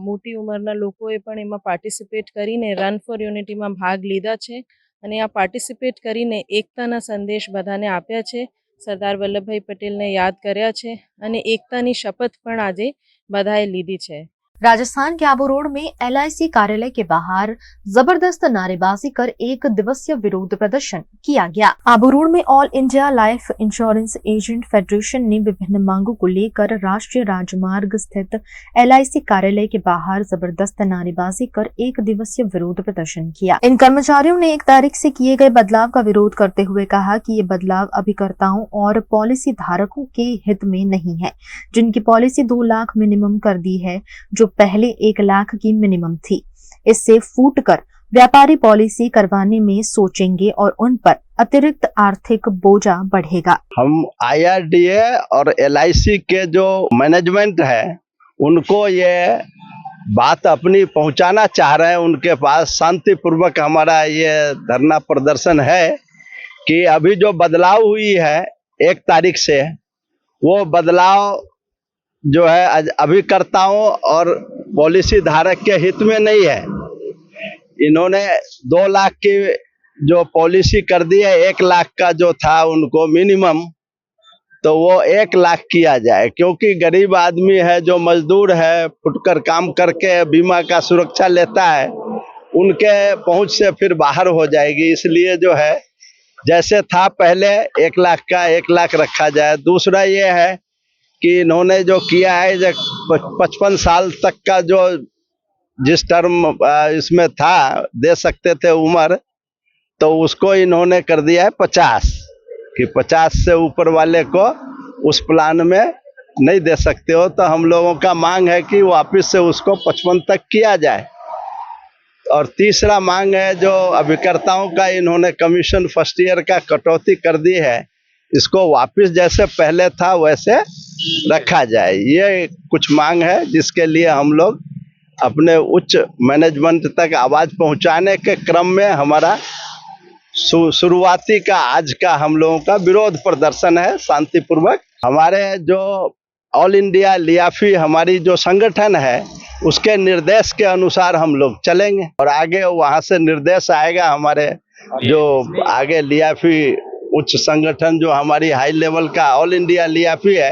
મોટી ઉંમરના લોકોએ પણ એમાં પાર્ટિસિપેટ કરીને રન ફોર યુનિટીમાં ભાગ લીધા છે અને આ પાર્ટિસિપેટ કરીને એકતાના સંદેશ બધાને આપ્યા છે। સરદાર વલ્લભભાઈ પટેલને યાદ કર્યા છે અને એકતાની શપથ પણ આજે બધાએ લીધી છે। राजस्थान के आबू रोड में LIC कार्यालय के बाहर जबरदस्त नारेबाजी कर एक दिवसीय विरोध प्रदर्शन किया गया। आबू रोड में all India life insurance agent federation ने विभिन्न मांगों को लेकर राष्ट्रीय राजमार्ग स्थित LIC कार्यालय के बाहर जबरदस्त नारेबाजी कर एक दिवसीय विरोध प्रदर्शन किया। इन कर्मचारियों ने 1 तारीख से किए गए बदलाव का विरोध करते हुए कहा कि ये बदलाव अभिकर्ताओं और पॉलिसी धारकों के हित में नहीं है, जिनकी पॉलिसी 2 लाख मिनिमम कर दी है, जो पहले 1 लाख की मिनिमम थी। इससे फूट कर व्यापारी पॉलिसी करवाने में सोचेंगे और उन पर अतिरिक्त आर्थिक बोझा बढ़ेगा। हम IRDA और LIC के जो मैनेजमेंट है उनको ये बात अपनी पहुंचाना चाह रहे हैं। उनके पास शांतिपूर्वक हमारा ये धरना प्रदर्शन है कि अभी जो बदलाव हुई है 1 तारीख से, वो बदलाव जो है अभिकर्ताओं और पॉलिसी धारक के हित में नहीं है। इन्होंने 2 लाख की जो पॉलिसी कर दी है, 1 लाख का जो था उनको मिनिमम, तो वो 1 लाख किया जाए, क्योंकि गरीब आदमी है, जो मजदूर है, फुटकर काम करके बीमा का सुरक्षा लेता है, उनके पहुंच से फिर बाहर हो जाएगी। इसलिए जो है जैसे था पहले 1 लाख का 1 लाख रखा जाए। दूसरा ये है कि इन्होंने जो किया है, जो 55 साल तक का जो जिस टर्म इसमें था दे सकते थे उम्र, तो उसको इन्होंने कर दिया है 50, कि 50 से ऊपर वाले को उस प्लान में नहीं दे सकते हो। तो हम लोगों का मांग है कि वापस से उसको 55 तक किया जाए। और तीसरा मांग है, जो अभिकर्ताओं का इन्होंने कमीशन फर्स्ट ईयर का कटौती कर दी है, इसको वापस जैसे पहले था वैसे रखा जाए। ये कुछ मांग है जिसके लिए हम लोग अपने उच्च मैनेजमेंट तक आवाज पहुंचाने के क्रम में हमारा शुरुआती का आज का हम लोगों का विरोध प्रदर्शन है शांतिपूर्वक। हमारे जो ऑल इंडिया लियाफी हमारी जो संगठन है, उसके निर्देश के अनुसार हम लोग चलेंगे और आगे वहां से निर्देश आएगा। हमारे जो आगे लियाफी उच्च संगठन जो हमारी हाई लेवल का ऑल इंडिया लियाफी है,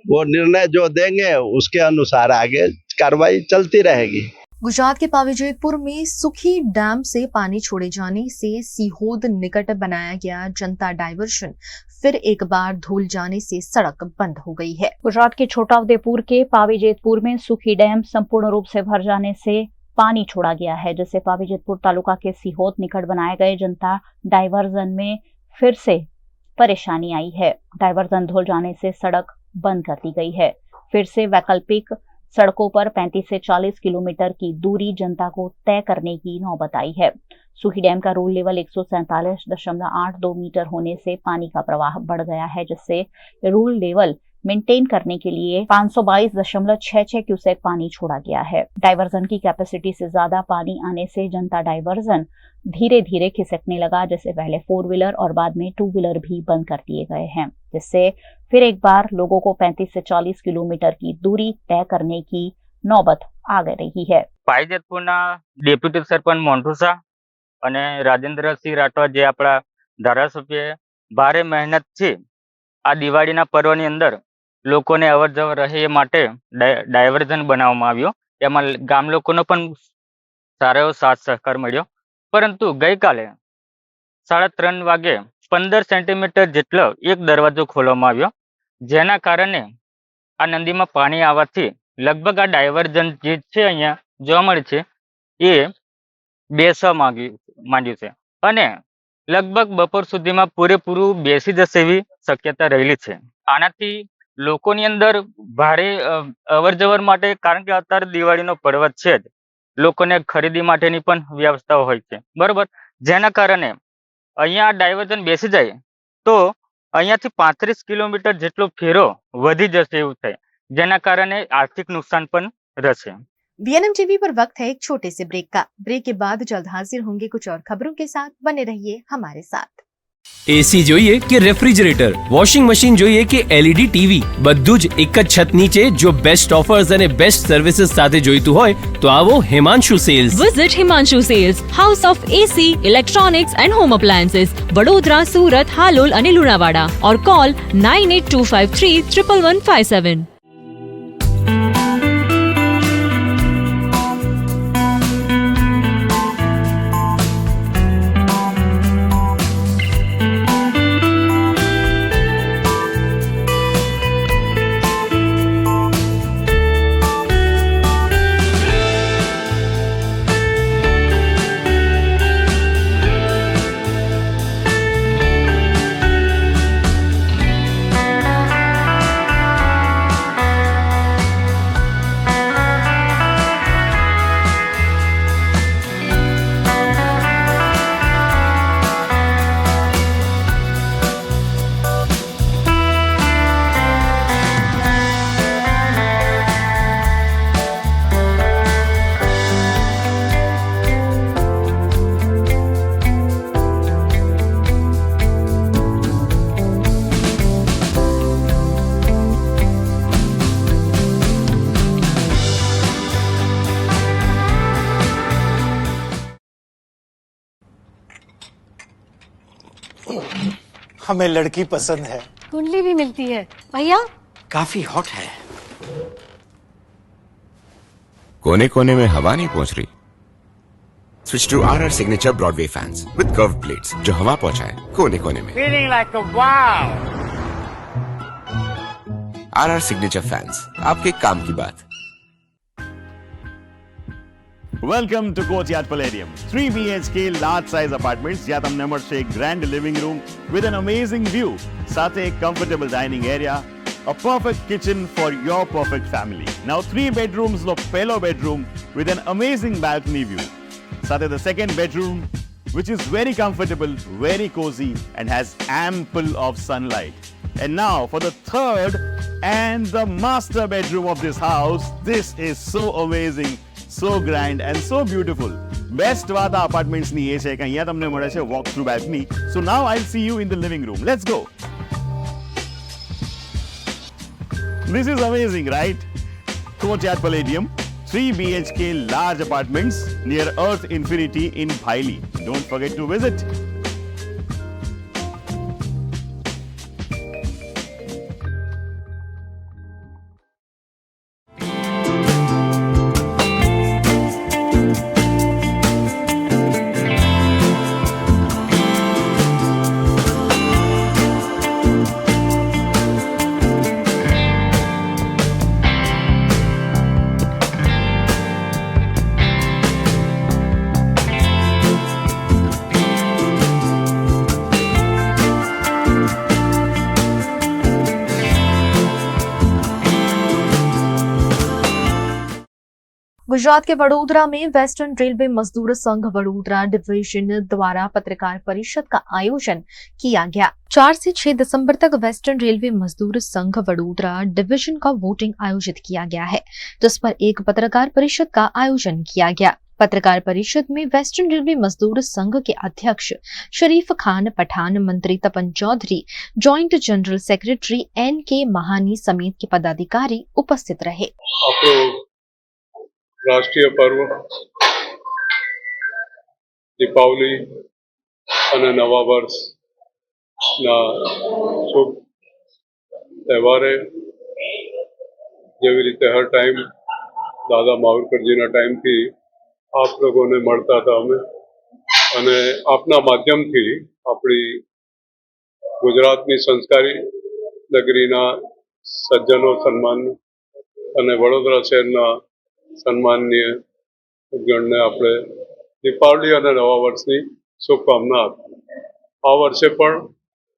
वो निर्णय जो देंगे उसके अनुसार आगे कार्रवाई चलती रहेगी। गुजरात के पावीजेतपुर में सुखी डैम से पानी छोड़े जाने से सीहोद निकट बनाया गया जनता डायवर्शन फिर एक बार धुल जाने से सड़क बंद हो गई है। गुजरात के छोटा उदेपुर के पावीजेतपुर में सुखी डैम संपूर्ण रूप से भर जाने से पानी छोड़ा गया है, जिससे पावीजेतपुर तालुका के सीहोद निकट बनाए गए जनता डायवर्जन में फिर से परेशानी आई है। डायवर्जन धुल जाने से सड़क बंद कर दी गई है। फिर से वैकल्पिक सड़कों पर 35 से 40 किलोमीटर की दूरी जनता को तय करने की नौबत आई है। सुखी डैम का रूल लेवल 147.82 मीटर होने से पानी का प्रवाह बढ़ गया है, जिससे रूल लेवल मेंटेन करने के लिए 522.66 क्यूसेक पानी छोड़ा गया है। डायवर्जन की कैपेसिटी से ज्यादा पानी आने से जनता डायवर्जन धीरे धीरे खिसकने लगा, जिससे पहले 4 व्हीलर और बाद में 2 व्हीलर भी बंद कर दिए गए हैं, जिससे फिर एक बार लोगों को 35 से 40 किलोमीटर की दूरी तय करने की नौबत आ गई रही है। पावीजेतपुरना डेप्यूटी सरपंच मोन्टूसा અને રાજેન્દ્રસિંહ રાઠવા જે આપણા ધારાસભ્ય ભારે મહેનતથી આ દિવાળીના પર્વની અંદર લોકોને અવર જવર રહે એ માટે ડાયવર્ઝન બનાવવામાં આવ્યો. એમાં ગામ લોકોનો પણ સારો એવો સાથ સહકાર મળ્યો. પરંતુ ગઈકાલે 3:30 વાગે 15 સેન્ટીમીટર જેટલો એક દરવાજો ખોલવામાં આવ્યો, જેના કારણે આ નદીમાં પાણી આવવાથી લગભગ આ ડાયવર્ઝન જે છે અહીંયા જોવા મળે છે એ બેસવા માંડ્યું છે અને લગભગ બપોર સુધીમાં પૂરેપૂરું બેસી જશે એવી શક્યતા રહેલી છે. આનાથી લોકોની અંદર ભારે અવર જવર માટે, કારણ કે અત્યારે દિવાળીનો પર્વ છે જ, લોકોને ખરીદી માટેની પણ વ્યવસ્થાઓ હોય છે, બરોબર. જેના કારણે અહીંયા ડાયવર્ઝન બેસી જાય તો અહીંયાથી 35 કિલોમીટર જેટલો ફેરો વધી જશે એવું થાય, જેના કારણે આર્થિક नुकसान પણ રહેશે. वीएनएम टीवी पर वक्त है एक छोटे से ब्रेक का। ब्रेक के बाद जल्द हाजिर होंगे कुछ और खबरों के साथ। बने रहिए हमारे साथ। एसी જોઈએ કે રેફ્રિજરેટર, વોશિંગ મશીન જોઈએ કે એલઈડી ટીવી, બધું જ એક જ છત નીચે જો બેસ્ટ ઓફર્સ અને બેસ્ટ સર્વિસીસ સાથે જોઈતું હોય તો આવો Himanshu sales. Visit Himanshu sales, house of AC, electronics and home appliances, Vadodara, Surat, Halol અને લુણાવાડા. और कॉल 9825311157. हमें लड़की पसंद है। कुंडली भी मिलती है भैया, काफी हॉट है। कोने कोने में हवा नहीं पहुंच रही? Switch to RR signature Broadway fans with curve plates जो हवा पहुंचाए कोने कोने में. Feeling like a wow. RR signature fans, आपके काम की बात. Welcome to Courtyard Palladium. 3 BHK large size apartments જ્યાં તમને મળશે એક grand living room with an amazing view, સાથે એક comfortable dining area, a perfect kitchen for your perfect family. Now 3 bedrooms નો પહેલો bedroom with an amazing balcony view. સાથે the second bedroom which is very comfortable, very cozy and has ample of sunlight. And now for the third and the master bedroom of this house. This is so amazing, so grand and so beautiful. Best વાત આ apartments ની એ છે કે અહીંયા તમને મળે છે walk through balcony. So now I'll see you in the living room. Let's go. This is amazing, right? Courtyard Palladium, 3 BHK large apartments near Earth Infinity in Bhaili. Don't forget to visit. Gujarat के वडोदरा में western railway मजदूर संघ Vadodara division द्वारा पत्रकार परिषद का आयोजन किया गया। 4 से 6 दिसंबर तक वेस्टर्न रेलवे मजदूर संघ वडोदरा डिवीजन का वोटिंग आयोजित किया गया है, जिस पर एक पत्रकार परिषद का आयोजन किया गया। पत्रकार परिषद में वेस्टर्न रेलवे मजदूर संघ के अध्यक्ष शरीफ खान पठान, मंत्री Tapan Chaudhary, joint general secretary NK Mahani समेत के पदाधिकारी उपस्थित रहे। राष्ट्रीय पर्व દીપાવલી અને નવા વર્ષના શુભ તહેવારે જેવી રીતે હર ટાઈમ દાદા માવરકરજીના ટાઈમથી આપ લોકોને મળતા હતા અમે અને આપના માધ્યમથી આપણી ગુજરાતની સંસ્કારી નગરીના સજ્જનો સન્માન અને વડોદરા શહેરના સન્માનીય ગણને આપણે દીપાવલી અને નવા વર્ષની શુભકામના આપી. આ વર્ષે પણ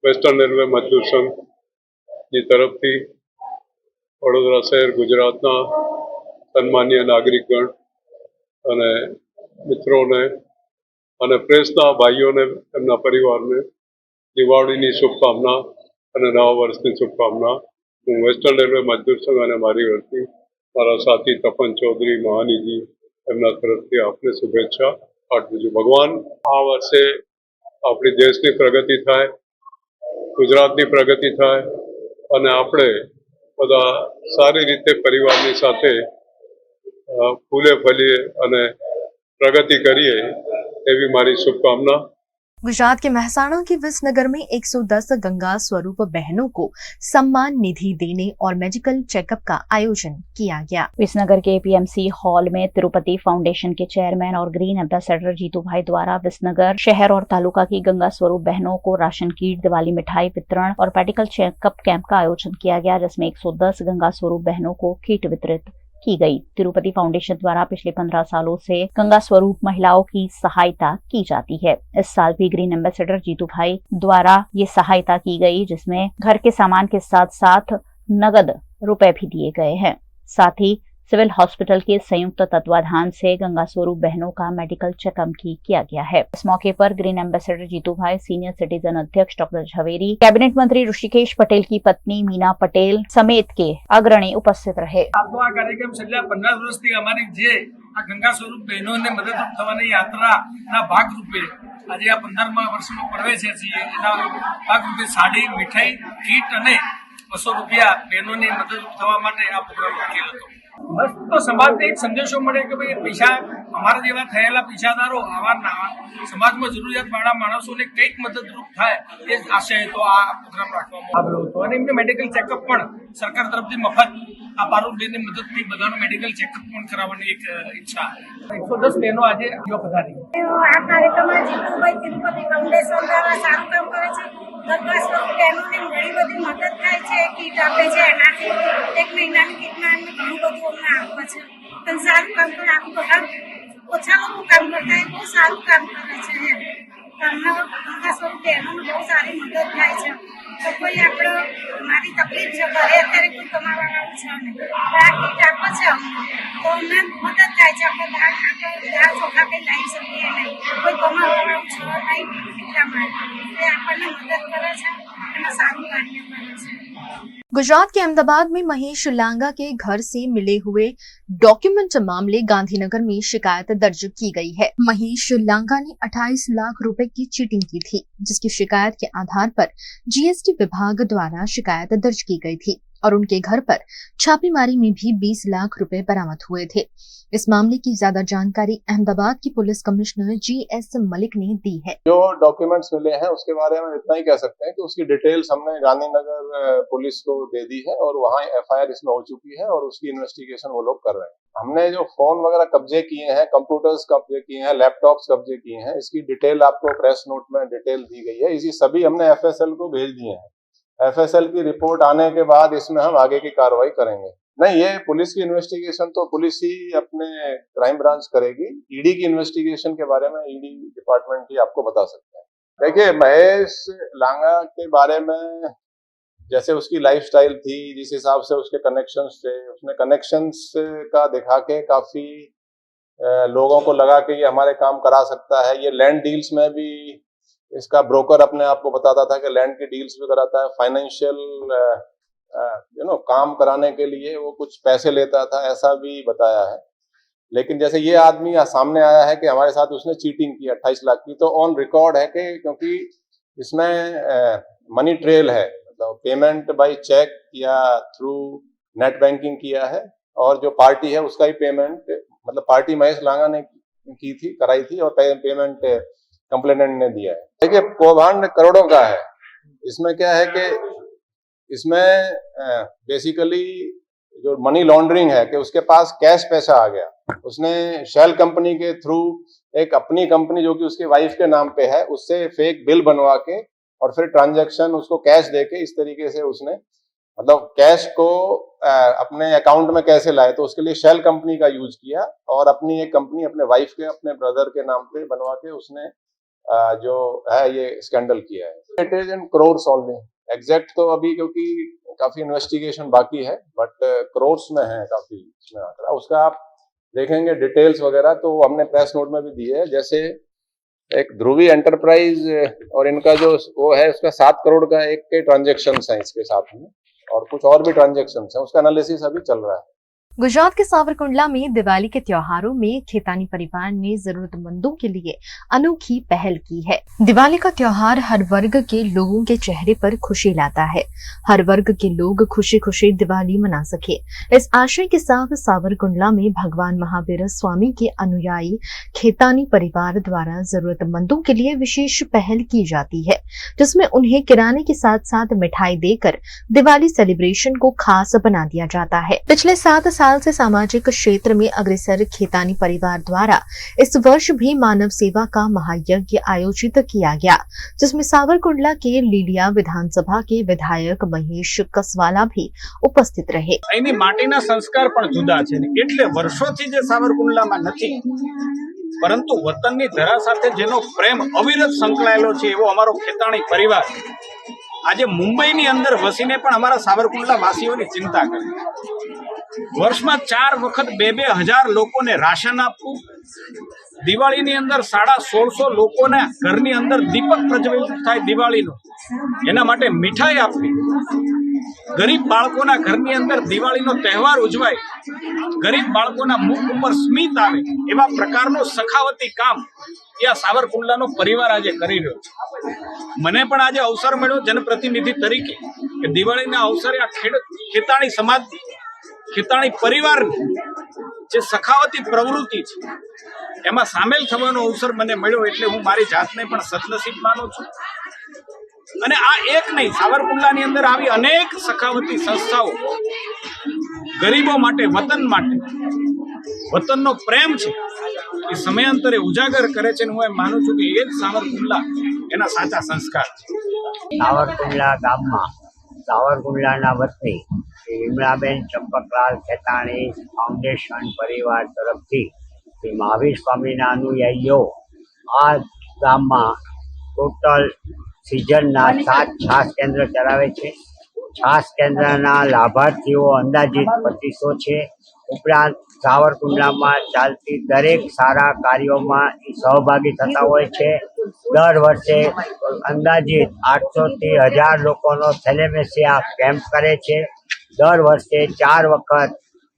વેસ્ટર્ન રેલવે મજદૂર સંઘની તરફથી વડોદરા શહેર ગુજરાતના સન્માનીય નાગરિકગણ અને મિત્રોને અને પ્રેસના ભાઈઓને એમના પરિવારને દિવાળીની શુભકામના અને નવા વર્ષની શુભકામના હું વેસ્ટર્ન રેલવે મજદૂર સંઘ અને મારી વતી મારા સાથી તપન ચૌધરી મહાનીજી એમના તરફથી આપને શુભેચ્છા પાઠવું છું. ભગવાન આ વર્ષે આપણી દેશની પ્રગતિ થાય, ગુજરાતની પ્રગતિ થાય અને આપણે બધા સારી રીતે પરિવારની સાથે ફૂલે ફલીએ અને પ્રગતિ કરીએ એવી મારી શુભકાमना। गुजरात के महसाणा के विसनगर में 110 गंगा स्वरूप बहनों को सम्मान निधि देने और मेडिकल चेकअप का आयोजन किया गया। विसनगर के पीएमसी हॉल में तिरुपति फाउंडेशन के चेयरमैन और ग्रीन एम्बेसडर जीतू भाई द्वारा विसनगर शहर और तालुका की गंगा स्वरूप बहनों को राशन किट, दिवाली मिठाई वितरण और मेडिकल चेकअप कैंप का आयोजन किया गया, जिसमें 110 गंगा स्वरूप बहनों को किट वितरित की गई। तिरुपति फाउंडेशन द्वारा पिछले 15 सालों से गंगा स्वरूप महिलाओं की सहायता की जाती है। इस साल भी ग्रीन एम्बेसडर जीतू भाई द्वारा ये सहायता की गई, जिसमें घर के सामान के साथ साथ नगद रुपए भी दिए गए हैं। साथ ही सिविल हॉस्पिटल के संयुक्त तत्वाधान से गंगा स्वरूप बहनों का मेडिकल चेकअप भी किया गया है। इस मौके पर ग्रीन एम्बेसडर जीतू भाई, सीनियर सिटीजन अध्यक्ष डॉक्टर झवेरी, कैबिनेट मंत्री ऋषिकेश पटेल की पत्नी मीना पटेल समेत के अग्रणी उपस्थित रहे। आपको आ कार्यक्रम छेल्ला 15 વર્ષથી અમારી જે આ ગંગા સ્વરૂપ બહેનોને મદદરૂપ થવાની યાત્રાના ભાગરૂપે આજે આ 15મા વર્ષમાં પ્રવેશ્યા છીએ। એના ભાગરૂપે સાડી, મિઠાઈ, કીટ અને 200 રૂપિયા બહેનોની મદદરૂપ થવા માટે આ પ્રોગ્રામ રાખેલો હતો। બસ તો સમાજને એક સંદેશો મળે કે ભાઈ પૈસા અમારા જેવા થયેલા પૈસાદારો આવા સમાજમાં જરૂરિયાતવાળા માણસોને કંઈક મદદરૂપ થાય એ આશય તો આ પ્રોગ્રામ રાખવામાં આવ્યો હતો અને એમને મેડિકલ ચેકઅપ પણ સરકાર તરફથી મફત આ પારુલબેનની મદદથી બધાનું મેડિકલ ચેકઅપ પણ કરાવવાની એક ઈચ્છા 110 બહેનો આજે પધારી। આ કાર્યક્રમમાં જીતુભાઈ તિરુપતિ ફાઉન્ડેશન દ્વારા સારું કામ કરે છે। ગંગા સ્વરૂપ બહેનોને ઘણી બધી મદદ થાય છે, કીટ આપે છે, એનાથી એક મહિનાની કીટમાં એમને ઘણું બધું અમને આપે છે। પણ સારું કામ કરે, આખું બધા ઓછા લોકો કામ કરતા હોય બહુ સારું કામ કરે છે। અમને ગંગા સ્વરૂપ બહેનોને બહુ સારી મદદ થાય છે। તો કોઈ આપણે મારી તકલીફ છે, ઘરે અત્યારે કોઈ કમાવાવાળું છે નહીં, આ કીટ આપે છે અમને તો અમને મદદ થાય છે। આપણે દાળ ચોખા કંઈ લાવી શકીએ નહીં, કોઈ કમાવાવાળું છે નહીં, એટલા માટે એ આપણને મદદ કરે છે અને સારું કાર્ય કરે છે। गुजरात के अहमदाबाद में महेश लांगा के घर से मिले हुए डॉक्यूमेंट मामले गांधीनगर में शिकायत दर्ज की गई है। महेश लांगा ने 28 लाख रुपए की चीटिंग की थी, जिसकी शिकायत के आधार पर जीएसटी विभाग द्वारा शिकायत दर्ज की गई थी और उनके घर पर छापेमारी में भी 20 लाख रुपए बरामद हुए थे। इस मामले की ज्यादा जानकारी अहमदाबाद की पुलिस कमिश्नर GS मलिक ने दी है। जो डॉक्यूमेंट्स मिले हैं उसके बारे में इतना ही कह सकते हैं कि उसकी डिटेल्स हमने गांधीनगर पुलिस को दे दी है और वहाँ FIR इसमें हो चुकी है और उसकी इन्वेस्टिगेशन वो लोग कर रहे हैं। हमने जो फोन वगैरह कब्जे किए हैं, कंप्यूटर्स कब्जे किए हैं, लैपटॉप्स कब्जे किए हैं, इसकी डिटेल आपको प्रेस नोट में डिटेल दी गई है। इसी सभी हमने FSL को भेज दिए हैं। FSL की रिपोर्ट आने के बाद इसमें हम आगे की कार्रवाई करेंगे। नहीं, ये पुलिस की इन्वेस्टिगेशन तो पुलिस ही अपने क्राइम ब्रांच करेगी। ईडी की इन्वेस्टिगेशन के बारे में ईडी डिपार्टमेंट ही आपको बता सकते हैं। देखिए, महेश लांगा के बारे में जैसे उसकी लाइफस्टाइल थी, जिस हिसाब से उसके कनेक्शंस थे, उसने कनेक्शंस का दिखा के काफी लोगों को लगा कि ये हमारे काम करा सकता है। ये लैंड डील्स में भी इसका ब्रोकर अपने आप को बताता था कि लैंड की डील्स भी कराता है। फाइनेंशियल काम कराने के लिए वो कुछ पैसे लेता था, ऐसा भी बताया है। लेकिन जैसे ये आदमी सामने आया है कि हमारे साथ उसने चीटिंग की 28 लाख की, तो ऑन रिकॉर्ड है कि क्योंकि इसमें मनी ट्रेल है, मतलब पेमेंट बाय चेक या थ्रू नेट बैंकिंग किया है और जो पार्टी है उसका ही पेमेंट, मतलब पार्टी महेश लांगा ने की थी, कराई थी और पेमेंट कंप्लेनेंट ने दिया है। देखिए कौभांड करोड़ों का है। इसमें क्या है कि इसमें बेसिकली जो मनी लॉन्ड्रिंग है कि उसके पास कैश पैसा आ गया, उसने शेल कंपनी के थ्रू एक अपनी कंपनी जो कि उसके वाइफ के नाम पे है उससे फेक बिल बनवा के और फिर ट्रांजैक्शन उसको कैश देके इस तरीके से उसने मतलब कैश को अपने अकाउंट में कैसे लाए, तो उसके लिए शेल कंपनी का यूज किया और अपनी एक कंपनी अपने वाइफ के अपने ब्रदर के नाम पे बनवा के उसने जो है ये स्कैंडल किया है। It is in crores only, exact तो अभी क्योंकि काफी इन्वेस्टिगेशन बाकी है, बट करोर्स में है काफी इसमें आंकड़ा। उसका आप देखेंगे डिटेल्स वगैरह तो हमने प्रेस नोट में भी दिए है। जैसे एक ध्रुवी एंटरप्राइज और इनका जो वो है उसका 7 करोड़ का एक के ट्रांजेक्शन है इसके साथ में, और कुछ और भी ट्रांजेक्शन है, उसका एनालिसिस अभी चल रहा है। गुजरात के सावरकुंडला में दिवाली के त्योहारों में खेतानी परिवार ने जरूरतमंदों के लिए अनोखी पहल की है। दिवाली का त्योहार हर वर्ग के लोगों के चेहरे पर खुशी लाता है। हर वर्ग के लोग खुशी खुशी दिवाली मना सके, इस आशय के साथ सावरकुंडला में भगवान महावीर स्वामी के अनुयायी खेतानी परिवार द्वारा जरूरतमंदों के लिए विशेष पहल की जाती है, जिसमें उन्हें किराने के साथ साथ मिठाई देकर दिवाली सेलिब्रेशन को खास बना दिया जाता है। पिछले 7 साल से सामाजिक क्षेत्र में अग्रसर खेतानी परिवार द्वारा इस वर्ष भी मानव सेवा का महायज्ञ आयोजित किया गया, जिसमें सावरकुंडला के लीलिया विधानसभा के विधायक महेश कसवाला भी उपस्थित रहे। અહીંની માટીના સંસ્કાર પણ જુદા છે, એટલે વર્ષોથી જે સાવરકુંડલામાં નથી, પરંતુ વતનની ધરા સાથે જેનો પ્રેમ અવિરત સંકળાયેલો છે એવો અમારો ખેતાણી પરિવાર આજે મુંબઈની અંદર વસીને પણ અમારા સાવરકુંડલા વાસીઓની चिंता કરે। વર્ષમાં 4 વખત 2-2 હજાર લોકોને રાશન આપવું, દિવાળીની અંદર 1650 લોકોને ઘરની અંદર દીપક પ્રજ્વલિત થાય દિવાળીનો એના માટે મીઠાઈ આપવી, ગરીબ બાળકોના ઘરની અંદર દિવાળીનો તહેવાર ઉજવાય, ગરીબ બાળકોના મુખ ઉપર સ્મિત આવે એવા પ્રકારનો સખાવતી કામ એ સાવરકુંડલાનો પરિવાર આજે કરી રહ્યો છે। મને પણ આજે અવસર મળ્યો જનપ્રતિનિધિ તરીકે કે દિવાળીના અવસરે આ ખેતાણી સમાજ ખેતાણી પરિવાર જે સખાવતી પ્રવૃત્તિ છે એમાં સામેલ થવાનો અવસર મને મળ્યો, એટલે હું મારી જાતને પણ સદનસીબ માનું છું। અને આ એક નહીં, સાવરકુંડલાની અંદર આવી અનેક સખાવતી સંસ્થાઓ ગરીબો માટે, વતન માટે, વતનનો પ્રેમ છે એ સમયાંતરે ઉજાગર કરે છે। હું એમ માનું છું કે એ જ સાવરકુંડલા એના સાચા સંસ્કાર છે। સાવરકુંડલા ગામમાં સાવરકુંડલાના વતની શ્રી વિમળાબેન ચંપકલાલ ખેતાણી ફાઉન્ડેશન પરિવાર તરફથી શ્રી મહાવીર સ્વામીના અનુયાયીઓ આ ગામમાં ટોટલ સિઝનના 7 છાસ કેન્દ્ર ચલાવે છે। છાસ કેન્દ્રના લાભાર્થીઓ અંદાજિત 2500 છે। ઉપરાંત સાવરકુંડલામાં ચાલતી દરેક સારા કાર્યોમાં સહભાગી થતા હોય છે। દર વર્ષે અંદાજિત 800 થી 1000 લોકોનો થેલેમેસિયા કેમ્પ કરે છે। દર વર્ષે 4 વખત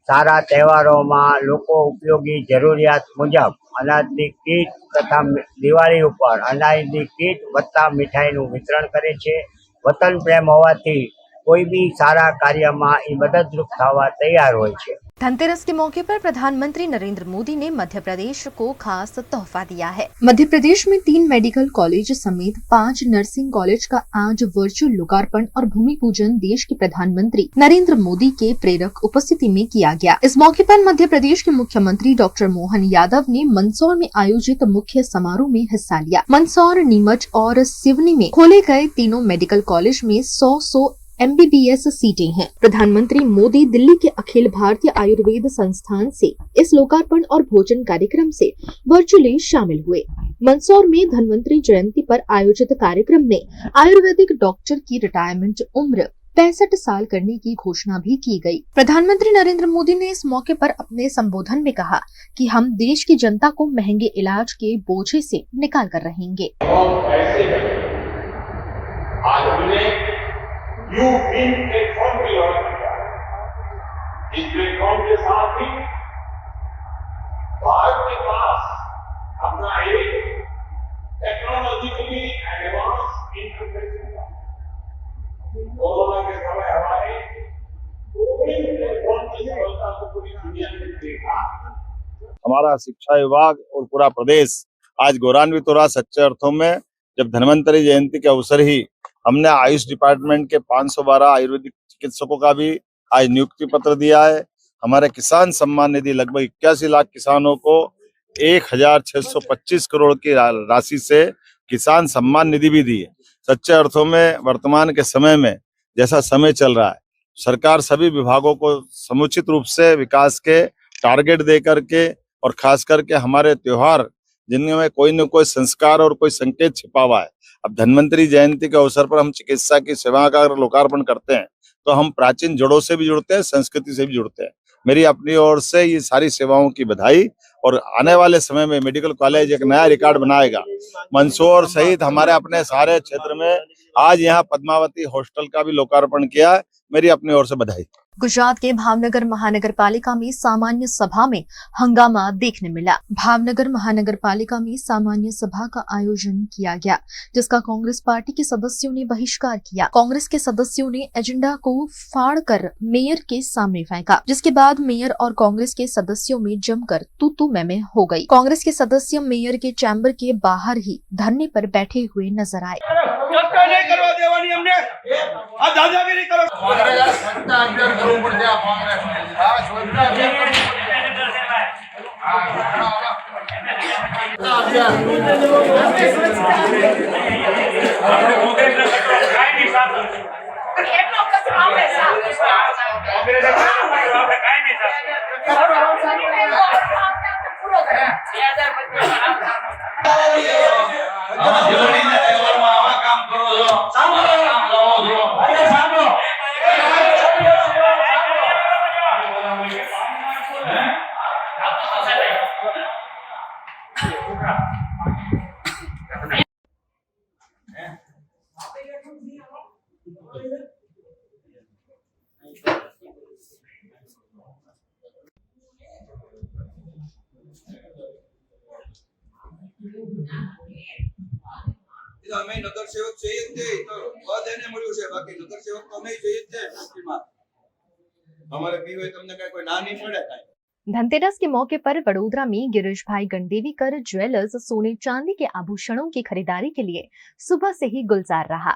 સારા તહેવારોમાં લોકો ઉપયોગી જરૂરિયાત મુજબ અનાજની કીટ તથા દિવાળી ઉપર અનાજની કીટ વત્તા મીઠાઈનું વિતરણ કરે છે। વતન પ્રેમ હોવાથી કોઈ બી સારા કાર્યમાં એ મદદરૂપ થવા તૈયાર હોય છે। धनतेरस के मौके पर प्रधानमंत्री नरेंद्र मोदी ने मध्य प्रदेश को खास तोहफा दिया है। मध्य प्रदेश में 3 मेडिकल कॉलेज समेत 5 नर्सिंग कॉलेज का आज वर्चुअल लोकार्पण और भूमि पूजन देश के प्रधानमंत्री नरेंद्र मोदी के प्रेरक उपस्थिति में किया गया। इस मौके पर मध्य प्रदेश के मुख्यमंत्री डॉक्टर मोहन यादव ने मंदसौर में आयोजित मुख्य समारोह में हिस्सा लिया। मंदसौर, नीमच और सिवनी में खोले गए तीनों मेडिकल कॉलेज में 100 MBBS सीटें हैं। प्रधानमंत्री मोदी दिल्ली के अखिल भारतीय आयुर्वेद संस्थान से इस लोकार्पण और भोजन कार्यक्रम से वर्चुअली शामिल हुए। मंदसौर में धन्वंतरी जयंती पर आयोजित कार्यक्रम में आयुर्वेदिक डॉक्टर की रिटायरमेंट उम्र 65 साल करने की घोषणा भी की गई। प्रधानमंत्री नरेंद्र मोदी ने इस मौके पर अपने संबोधन में कहा कि हम देश की जनता को महंगे इलाज के बोझे से निकाल कर रहेंगे। प्लेटफॉर्म की लॉन्च किया। इस प्लेटफॉर्म के साथ ही भारत के पास अपना एक टेक्नोलॉजिकली एडवांस इंटरफेस था। कोरोना के समय हमारे कोविड प्लेटफॉर्म की सफलता को पूरी दुनिया ने देखा। हमारा शिक्षा विभाग और पूरा प्रदेश आज गौरवान्वित हो रहा सच्चे अर्थों में, जब धन्वंतरि जयंती के अवसर ही हमने आयुष डिपार्टमेंट के 512 आयुर्वेदिक चिकित्सकों का भी आज नियुक्ति पत्र दिया है। हमारे किसान सम्मान निधि लगभग 81 लाख किसानों को 1625 करोड़ की राशि से किसान सम्मान निधि भी दी है। सच्चे अर्थों में वर्तमान के समय में जैसा समय चल रहा है, सरकार सभी विभागों को समुचित रूप से विकास के टारगेट दे करके और खास करके हमारे त्योहार जिनमें कोई न कोई संस्कार और कोई संकेत छिपा हुआ है। अब धन्वंतरि जयंती के अवसर पर हम चिकित्सा की सेवा का अगर लोकार्पण करते हैं तो हम प्राचीन जड़ों से भी जुड़ते हैं, संस्कृति से भी जुड़ते हैं। मेरी अपनी ओर से ये सारी सेवाओं की बधाई, और आने वाले समय में मेडिकल कॉलेज एक नया रिकॉर्ड बनाएगा। मंदसौर सहित हमारे अपने सारे क्षेत्र में आज यहाँ पद्मावती हॉस्टल का भी लोकार्पण किया है। मेरी अपनी ओर से बधाई। गुजरात के भावनगर महानगर पालिका में सामान्य सभा में हंगामा देखने मिला। भावनगर महानगर पालिका में सामान्य सभा का आयोजन किया गया, जिसका कांग्रेस पार्टी के सदस्यों ने बहिष्कार किया। कांग्रेस के सदस्यों ने एजेंडा को फाड़कर मेयर के सामने फेंका, जिसके बाद मेयर और कांग्रेस के सदस्यों में जमकर तू मैं हो गई। कांग्रेस के सदस्य मेयर के चैम्बर के बाहर ही धरने पर बैठे हुए नजर आए। અમે નગર સેવક જોઈએ જ તે તો પદ એને મળ્યું છે, બાકી નગર સેવક તો અમે જોઈએ જ છે ફેક્ટરીમાં અમારે પીવે તમને કોઈ ના નહીં પડે કાઈ। धनतेरस के मौके पर वडोदरा में गिरीश भाई गणदेवीकर ज्वेलर्स सोने चांदी के आभूषणों की खरीदारी के लिए सुबह से ही गुलजार रहा।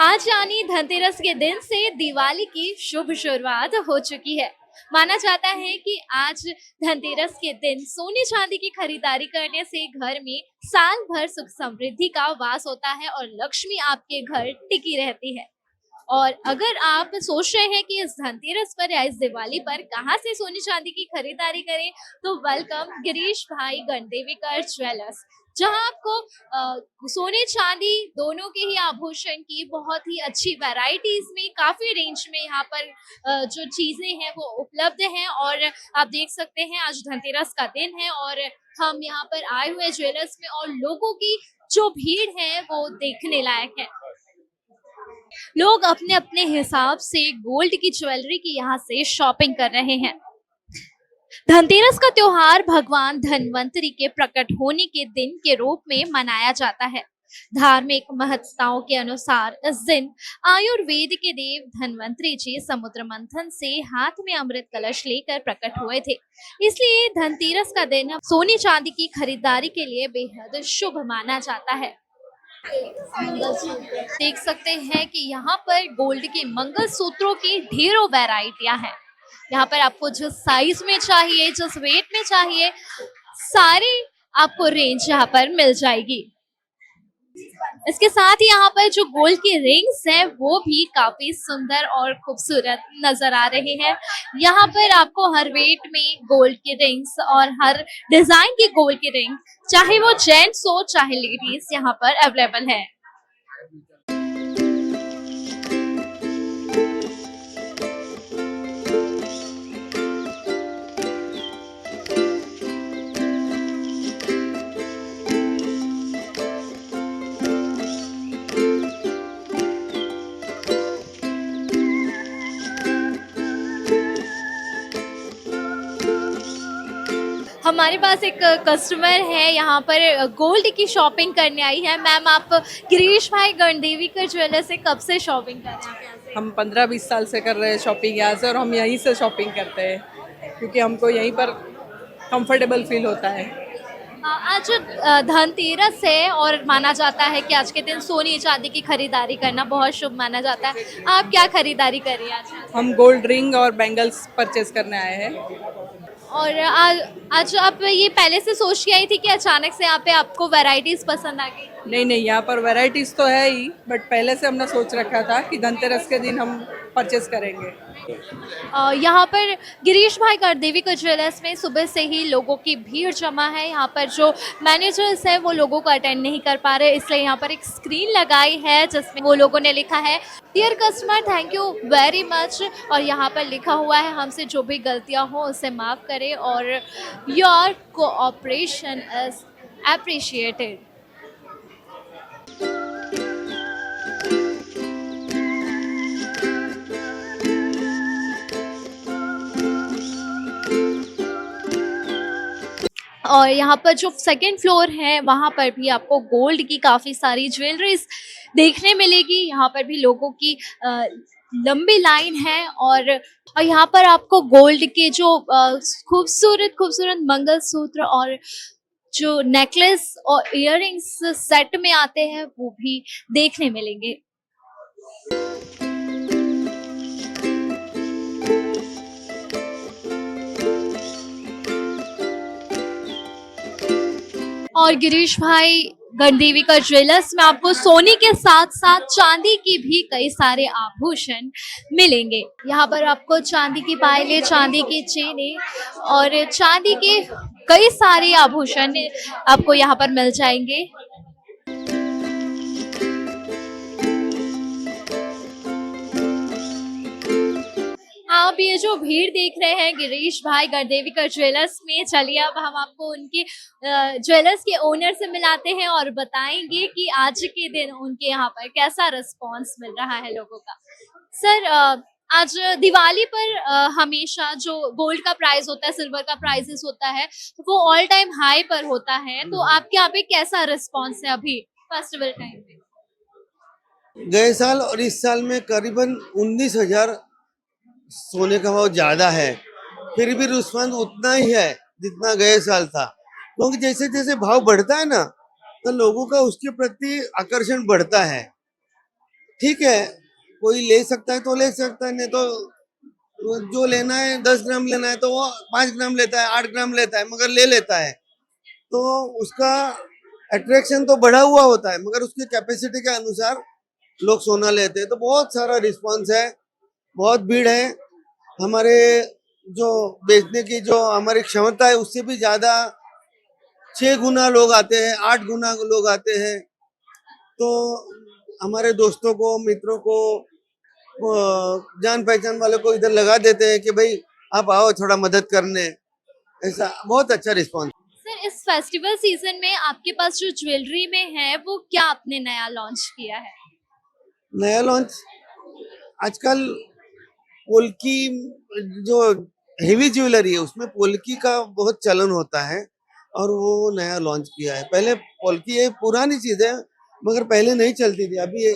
आज यानी धनतेरस के दिन से दिवाली की शुभ शुरुआत हो चुकी है। माना जाता है कि आज धनतेरस के दिन सोने चांदी की खरीदारी करने से घर में साल भर सुख समृद्धि का वास होता है और लक्ष्मी आपके घर टिकी रहती है। और अगर आप सोच रहे हैं कि इस धनतेरस पर या इस दिवाली पर कहां से सोने चांदी की खरीदारी करें, तो वेलकम गिरीश भाई गणदेवीकर ज्वेलर्स, जहां आपको सोने चांदी दोनों के ही आभूषण की बहुत ही अच्छी वैरायटीज में काफी रेंज में यहाँ पर जो चीजें हैं वो उपलब्ध हैं। और आप देख सकते हैं आज धनतेरस का दिन है और हम यहाँ पर आए हुए ज्वेलर्स में, और लोगों की जो भीड़ है वो देखने लायक है। लोग अपने अपने हिसाब से गोल्ड की ज्वेलरी की यहाँ से शॉपिंग कर रहे हैं। धनतेरस का त्योहार भगवान धन्वंतरि के प्रकट होने के दिन के रूप में मनाया जाता है। धार्मिक महत्ताओं के अनुसार इस दिन आयुर्वेद के देव धन्वंतरि जी समुद्र मंथन से हाथ में अमृत कलश लेकर प्रकट हुए थे, इसलिए धनतेरस का दिन सोने चांदी की खरीदारी के लिए बेहद शुभ माना जाता है। देख सकते हैं कि यहाँ पर गोल्ड के मंगल सूत्रों की ढेरों वैरायटियां हैं। यहाँ पर आपको जिस साइज में चाहिए, जिस वेट में चाहिए, सारी आपको रेंज यहाँ पर मिल जाएगी। इसके साथ ही यहाँ पर जो गोल्ड की रिंग्स हैं वो भी काफी सुंदर और खूबसूरत नजर आ रहे हैं। यहाँ पर आपको हर वेट में गोल्ड की रिंग्स और हर डिजाइन की गोल्ड की रिंग, चाहे वो जेंट्स हो चाहे लेडीज, यहाँ पर अवेलेबल है। हमारे पास एक कस्टमर है यहाँ पर गोल्ड की शॉपिंग करने आई है। मैम, आप गिरीश भाई गणदेवीकर ज्वेलर्स से कब से शॉपिंग कर रहे हैं? हम 15-20 साल से कर रहे हैं शॉपिंग यहाँ से, और हम यहीं से शॉपिंग करते हैं क्योंकि हमको यहीं पर कंफर्टेबल फील होता है। आज धनतेरस है और माना जाता है कि आज के दिन सोने चांदी की खरीदारी करना बहुत शुभ माना जाता है। आप क्या खरीदारी कर रही हैं आज? हम गोल्ड रिंग और बैंगल्स परचेज करने आए हैं। और आज आप ये पहले से सोच के आई थी कि अचानक से यहाँ पे आपको वैरायटीज पसंद आ गई? नहीं, यहाँ पर वैरायटीज तो है ही, बट पहले से हमने सोच रखा था कि धनतेरस के दिन हम परचेज करेंगे। यहाँ पर गिरीश भाई गढ़देवी का ज्वेलर्स में सुबह से ही लोगों की भीड़ जमा है। यहाँ पर जो मैनेजर्स है वो लोगों को अटेंड नहीं कर पा रहे, इसलिए यहाँ पर एक स्क्रीन लगाई है जिसमें वो लोगों ने लिखा है dear customer thank you very much, और यहाँ पर लिखा हुआ है हमसे जो भी गलतियाँ हो उसे माफ़ करें और योर कोऑपरेशन इज एप्रिशिएटेड। और यहाँ पर जो सेकंड फ्लोर है वहाँ पर भी आपको गोल्ड की काफ़ी सारी ज्वेलरीज देखने मिलेगी। यहाँ पर भी लोगों की लंबी लाइन है और यहाँ पर आपको गोल्ड के जो खूबसूरत मंगलसूत्र और जो नेकलेस और इयररिंग्स सेट में आते हैं वो भी देखने मिलेंगे। और गिरीश भाई गढ़देवी का ज्वेलर्स में आपको सोने के साथ साथ चांदी की भी कई सारे आभूषण मिलेंगे। यहाँ पर आपको चांदी की पायलें, चांदी की चेनें और चांदी के कई सारे आभूषण आपको यहाँ पर मिल जाएंगे। आप ये जो भीड़ देख रहे हैं गिरीश भाई गढ़देवी का ज्वेलर्स में, चलिए अब हम आपको उनके ज्वेलर्स के ओनर से मिलाते हैं और बताएंगे कि आज के दिन उनके यहाँ पर कैसा रिस्पांस मिल रहा है लोगों का। सर आज दिवाली पर हमेशा जो गोल्ड का प्राइस होता है, सिल्वर का प्राइसेस होता है, तो वो ऑल टाइम हाई पर होता है, तो आपके यहाँ पे कैसा रिस्पांस है अभी फेस्टिवल टाइम पे? गए साल और इस साल में करीबन 19,000 सोने का भाव ज्यादा है, फिर भी रिस्पांस उतना ही है जितना गए साल था, क्योंकि जैसे जैसे भाव बढ़ता है ना तो लोगों का उसके प्रति आकर्षण बढ़ता है। ठीक है, कोई ले सकता है तो ले सकता है, नहीं तो जो लेना है 10 ग्राम लेना है तो वो 5 ग्राम लेता है, 8 ग्राम लेता है, मगर ले लेता है। तो उसका अट्रैक्शन तो बढ़ा हुआ होता है, मगर उसकी कैपेसिटी के अनुसार लोग सोना लेते हैं। तो बहुत सारा रिस्पांस है, बहुत भीड़ है। हमारे जो बेचने की जो हमारी क्षमता है उससे भी ज्यादा 6 गुना लोग आते हैं, 8 गुना लोग आते हैं। तो हमारे दोस्तों को, मित्रों को, जान पहचान वाले को इधर लगा देते हैं कि भाई आप आओ थोड़ा मदद करने, ऐसा बहुत अच्छा रिस्पांस। सर इस फेस्टिवल सीजन में आपके पास जो ज्वेलरी में है वो क्या आपने नया लॉन्च किया है? नया लॉन्च आजकल पोल्की, जो हेवी ज्वेलरी है उसमें पोल्की का बहुत चलन होता है और वो नया लॉन्च किया है। पहले पोल्की ये पुरानी चीज है मगर पहले नहीं चलती थी, अभी ये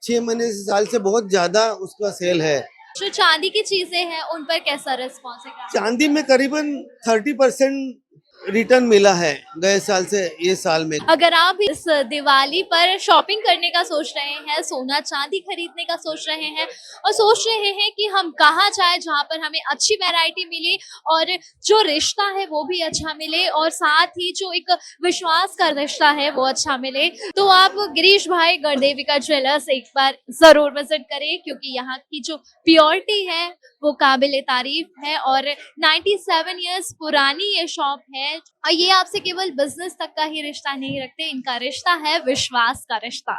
6 महीने से साल से बहुत ज्यादा उसका सेल है। जो चांदी की चीजें हैं उन पर कैसा रिस्पॉन्स है? चांदी में करीबन 30% रिटर्न मिला है गए साल से ये साल में। अगर आप इस दिवाली पर शॉपिंग करने का सोच रहे हैं, सोना चांदी खरीदने का सोच रहे हैं और सोच रहे हैं कि हम कहाँ जाए जहाँ पर हमें अच्छी वैरायटी मिले और जो रिश्ता है वो भी अच्छा मिले और साथ ही जो एक विश्वास का रिश्ता है वो अच्छा मिले, तो आप गिरीश भाई गढ़देवी का ज्वेलर्स एक बार जरूर विजिट करें, क्योंकि यहाँ की जो प्योरिटी है वो काबिल तारीफ है और 97 इयर्स पुरानी ये शॉप है। और ये आपसे केवल बिजनेस तक का ही रिश्ता नहीं रखते, इनका रिश्ता है विश्वास का रिश्ता।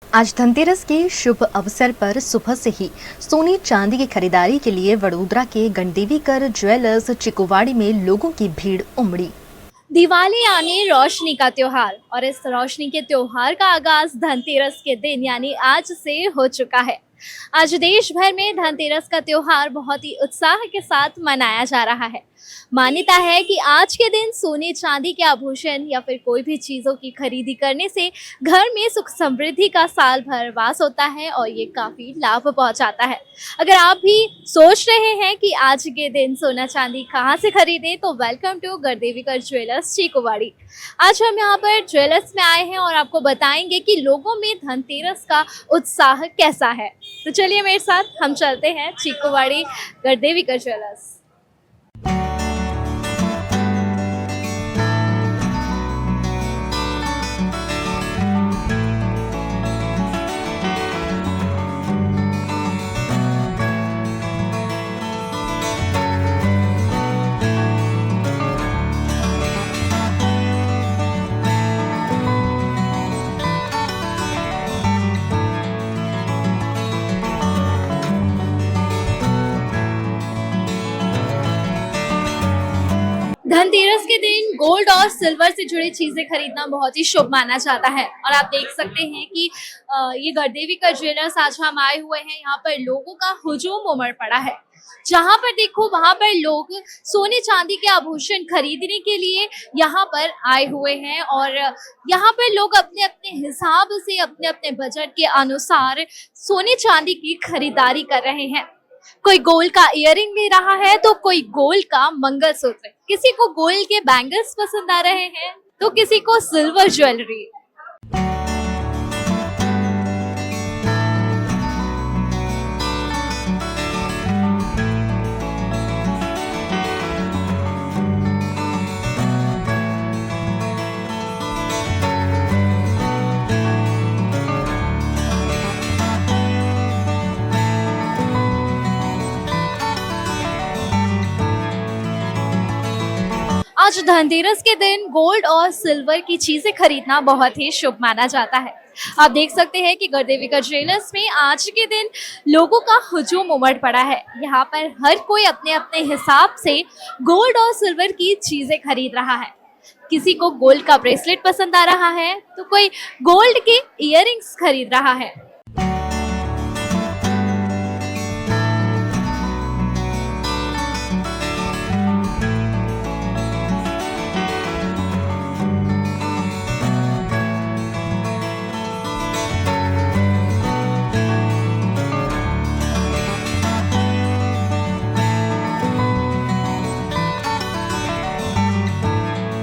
आज धनतेरस के शुभ अवसर पर सुबह से ही सोने चांदी की खरीदारी के लिए वडोदरा के गढ़देवीकर ज्वेलर्स चिकुवाड़ी में लोगों की भीड़ उमड़ी। दिवाली यानी रोशनी का त्योहार और इस रोशनी के त्योहार का आगाज धनतेरस के दिन यानी आज से हो चुका है। आज देश भर में धनतेरस का त्योहार बहुत ही उत्साह के साथ मनाया जा रहा है। मान्यता है कि आज के दिन सोने चांदी के आभूषण या फिर कोई भी चीज़ों की खरीदी करने से घर में सुख समृद्धि का साल भर वास होता है और ये काफ़ी लाभ पहुंचाता है। अगर आप भी सोच रहे हैं कि आज के दिन सोना चांदी कहां से खरीदें तो वेलकम टू गढ़देवीकर ज्वेलर्स चीकुवाड़ी। आज हम यहां पर ज्वेलर्स में आए हैं और आपको बताएंगे कि लोगों में धनतेरस का उत्साह कैसा है। तो चलिए मेरे साथ हम चलते हैं चीकुवाड़ी गढ़देवीकर ज्वेलर्स। धनतेरस के दिन गोल्ड और सिल्वर से जुड़ी चीजें खरीदना बहुत ही शुभ माना जाता है और आप देख सकते हैं कि ये गढ़देवीकर ज्वेलर्स आज हम आए हुए हैं। यहाँ पर लोगों का हुजूम उमड़ पड़ा है। जहाँ पर देखो वहां पर लोग सोने चांदी के आभूषण खरीदने के लिए यहाँ पर आए हुए हैं और यहाँ पर लोग अपने अपने हिसाब से अपने अपने बजट के अनुसार सोने चांदी की खरीदारी कर रहे हैं। कोई गोल्ड का इयररिंग ले रहा है तो कोई गोल्ड का मंगलसूत्र, किसी को गोल्ड के बैंगल्स पसंद आ रहे हैं तो किसी को सिल्वर ज्वेलरी। आज धनतेरस के दिन गोल्ड और सिल्वर की चीजें खरीदना बहुत ही शुभ माना जाता है। आप देख सकते हैं कि गढ़देवीकर ज्वेलर्स में आज के दिन लोगों का हुजूम उमड़ पड़ा है। यहाँ पर हर कोई अपने अपने हिसाब से गोल्ड और सिल्वर की चीजें खरीद रहा है। किसी को गोल्ड का ब्रेसलेट पसंद आ रहा है तो कोई गोल्ड के इयररिंग्स खरीद रहा है।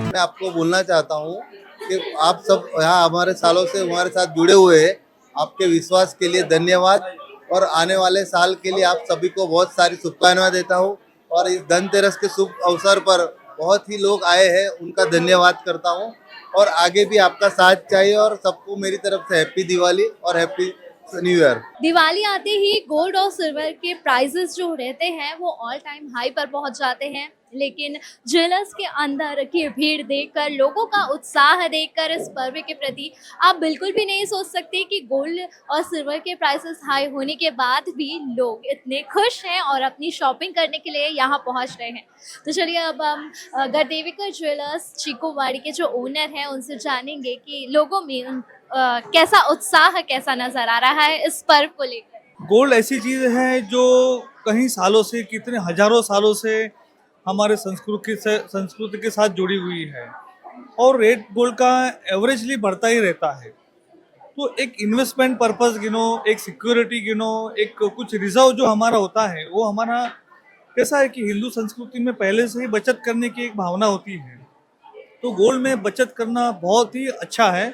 मैं आपको बोलना चाहता हूँ कि आप सब यहाँ हमारे सालों से हमारे साथ जुड़े हुए हैं। आपके विश्वास के लिए धन्यवाद और आने वाले साल के लिए आप सभी को बहुत सारी शुभकामनाएं देता हूँ और इस धनतेरस के शुभ अवसर पर बहुत ही लोग आए हैं, उनका धन्यवाद करता हूँ और आगे भी आपका साथ चाहिए और सबको मेरी तरफ से हैप्पी दिवाली और हैप्पी न्यू ईयर। दिवाली आते ही गोल्ड और सिल्वर के प्राइसेस जो रहते हैं वो ऑल टाइम हाई पर पहुंच जाते हैं, लेकिन ज्वेलर्स के अंदर की भीड़ देखकर, लोगों का उत्साह देखकर इस पर्व के प्रति आप बिल्कुल भी नहीं सोच सकते कि गोल्ड और सिल्वर के प्राइसेस हाई होने के बाद भी लोग इतने खुश हैं और अपनी शॉपिंग करने के लिए यहाँ पहुँच रहे हैं। तो चलिए अब हम गढ़देवीकर ज्वेलर्स चीकुवाड़ी के जो ओनर हैं उनसे जानेंगे कि लोगों में कैसा उत्साह कैसा नजर आ रहा है इस पर्व को लेकर। गोल्ड ऐसी चीज है जो कई सालों से, कितने हजारों सालों से हमारे संस्कृति के साथ जुड़ी हुई है और रेट गोल्ड का एवरेजली बढ़ता ही रहता है। तो एक इन्वेस्टमेंट पर्पस गिनो, एक सिक्योरिटी गिनो, एक कुछ रिजर्व जो हमारा होता है वो हमारा कैसा है कि हिंदू संस्कृति में पहले से ही बचत करने की एक भावना होती है। तो गोल्ड में बचत करना बहुत ही अच्छा है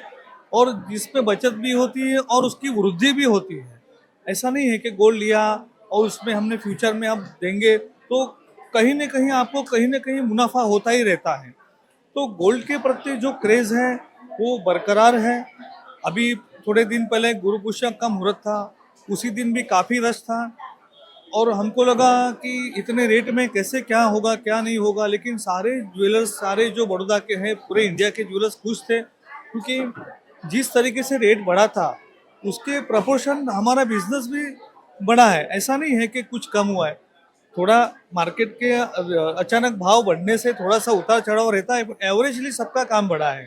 और जिसमें बचत भी होती है और उसकी वृद्धि भी होती है। ऐसा नहीं है कि गोल्ड लिया और उसमें हमने फ्यूचर में अब देंगे तो कहीं न कहीं आपको कहीं न कहीं मुनाफा होता ही रहता है। तो गोल्ड के प्रति जो क्रेज़ है वो बरकरार है। अभी थोड़े दिन पहले गुरु पूषा का मुहूर्त था, उसी दिन भी काफ़ी रश था और हमको लगा कि इतने रेट में कैसे क्या होगा क्या नहीं होगा, लेकिन सारे ज्वेलर्स, सारे जो बड़ौदा के हैं, पूरे इंडिया के ज्वेलर्स खुश थे क्योंकि जिस तरीके से रेट बढ़ा था उसके प्रोपोर्शन हमारा बिजनेस भी बढ़ा है। ऐसा नहीं है कि कुछ कम हुआ है, थोड़ा मार्केट के अचानक भाव बढ़ने से थोड़ा सा उतार चढ़ाव रहता है, एवरेजली सबका काम बढ़ा है।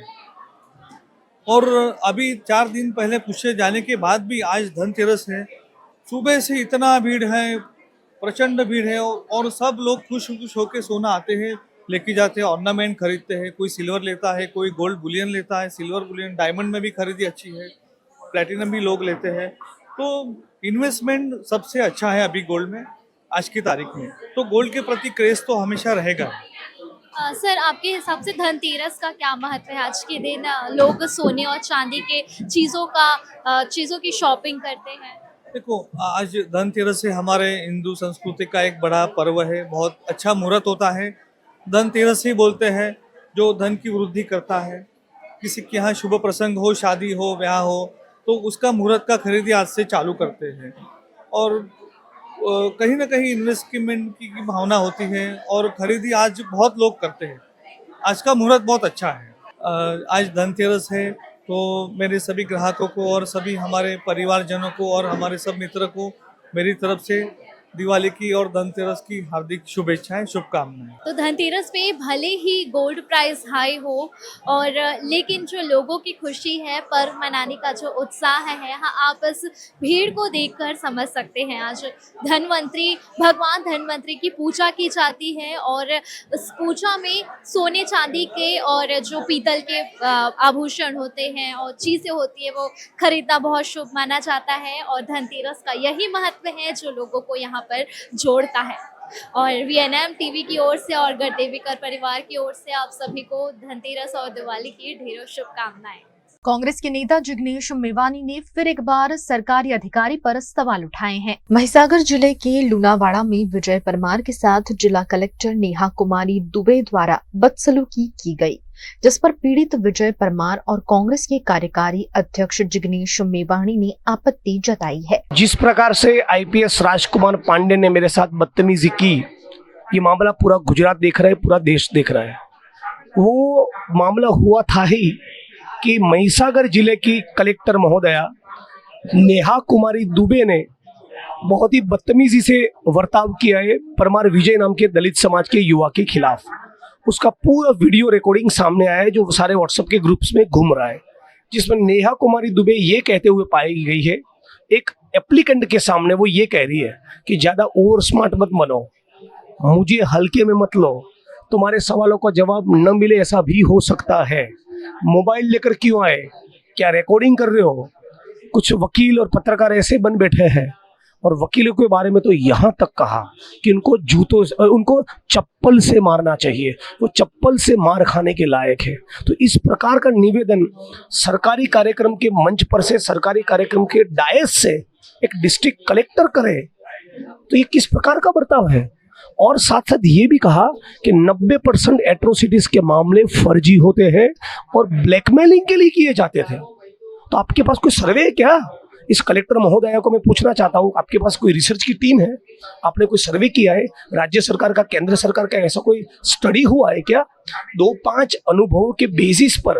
और अभी 4 दिन पहले पूछे जाने के बाद भी आज धनतेरस है सुबह से इतना भीड़ है, प्रचंड भीड़ है, और सब लोग खुश खुश होकर सोना आते हैं, लेके जाते हैं, ऑर्नामेंट खरीदते हैं, कोई सिल्वर लेता है, कोई गोल्ड बुलियन लेता है, सिल्वर बुलियन, डायमंड में भी खरीदी अच्छी है, प्लेटिनम भी लोग लेते हैं। तो इन्वेस्टमेंट सबसे अच्छा है अभी गोल्ड में आज की तारीख में, तो गोल्ड के प्रति क्रेज तो हमेशा रहेगा। सर, आपके हिसाब से धनतेरस का क्या महत्व है? आज के दिन लोग सोने और चांदी के चीज़ों की शॉपिंग करते हैं। देखो, आज धनतेरस से हमारे हिंदू संस्कृति का एक बड़ा पर्व है, बहुत अच्छा मुहूर्त होता है। धनतेरस ही बोलते हैं जो धन की वृद्धि करता है। किसी के यहाँ शुभ प्रसंग हो, शादी हो, ब्याह हो, तो उसका मुहूर्त का खरीदी आज से चालू करते हैं, और कहीं ना कहीं इन्वेस्टमेंट की भावना होती है, और खरीदी आज बहुत लोग करते हैं। आज का मुहूर्त बहुत अच्छा है। आज धनतेरस है, तो मेरे सभी ग्राहकों को और सभी हमारे परिवारजनों को और हमारे सब मित्र को मेरी तरफ से दिवाली की और धनतेरस की हार्दिक शुभेच्छाएं, शुभकामनाएं। तो धनतेरस पे भले ही गोल्ड प्राइस हाई हो, और लेकिन जो लोगों की खुशी है, पर्व मनाने का जो उत्साह है, हाँ, आप इस भीड़ को देखकर समझ सकते हैं। आज भगवान धनवंतरी की पूजा की जाती है, और इस पूजा में सोने चांदी के और जो पीतल के आभूषण होते हैं और चीज़ें होती है, वो खरीदना बहुत शुभ माना जाता है, और धनतेरस का यही महत्व है जो लोगों को यहाँ पर जोड़ता है। और VNM टीवी की ओर से और गर्देविकर परिवार की ओर से आप सभी को धनतेरस और दिवाली की ढेरों शुभकामनाएं। कांग्रेस के नेता जिग्नेश मेवानी ने फिर एक बार सरकारी अधिकारी पर सवाल उठाए हैं। महिसागर जिले के लुनावाड़ा में विजय परमार के साथ जिला कलेक्टर नेहा कुमारी दुबे द्वारा बदसलूकी की गई, जिस पर पीड़ित विजय परमार और कांग्रेस के कार्यकारी अध्यक्ष जिग्नेश मेवानी ने आपत्ति जताई है। जिस प्रकार से IPS राजकुमार पांडे ने मेरे साथ बदतमीजी की, ये मामला पूरा गुजरात देख रहा है, पूरा देश देख रहा है। वो मामला हुआ था ही कि महिसागर जिले की कलेक्टर महोदया नेहा कुमारी दुबे ने बहुत ही बदतमीजी से बर्ताव किया है परमार विजय नाम के दलित समाज के युवा के खिलाफ। उसका पूरा वीडियो रिकॉर्डिंग सामने आया है, जो सारे व्हाट्सएप के ग्रुप्स में घूम रहा है, जिसमें नेहा कुमारी दुबे ये कहते हुए पाई गई है, एक एप्लीकेंट के सामने वो ये कह रही है कि ज़्यादा ओवर स्मार्ट मत बनो, मुझे हल्के में मत लो, तुम्हारे सवालों का जवाब न मिले ऐसा भी हो सकता है, मोबाइल लेकर क्यों आए, क्या रिकॉर्डिंग कर रहे हो। कुछ वकील और पत्रकार ऐसे बन बैठे हैं, और वकीलों के बारे में तो यहाँ तक कहा कि उनको चप्पल से मारना चाहिए, वो चप्पल से मार खाने के लायक है। तो इस प्रकार का निवेदन सरकारी कार्यक्रम के मंच पर से, सरकारी कार्यक्रम के डायस से एक डिस्ट्रिक्ट कलेक्टर करे, तो ये किस प्रकार का बर्ताव है। और साथ साथ ये भी कहा कि 90% एट्रोसिटीज के मामले फर्जी होते हैं और ब्लैकमेलिंग के लिए किए जाते थे। तो आपके पास कोई सर्वे है क्या? इस कलेक्टर महोदया को मैं पूछना चाहता हूँ, आपके पास कोई रिसर्च की टीम है? आपने कोई सर्वे किया है? राज्य सरकार का, केंद्र सरकार का ऐसा कोई स्टडी हुआ है क्या? 2-5 अनुभवों के बेसिस पर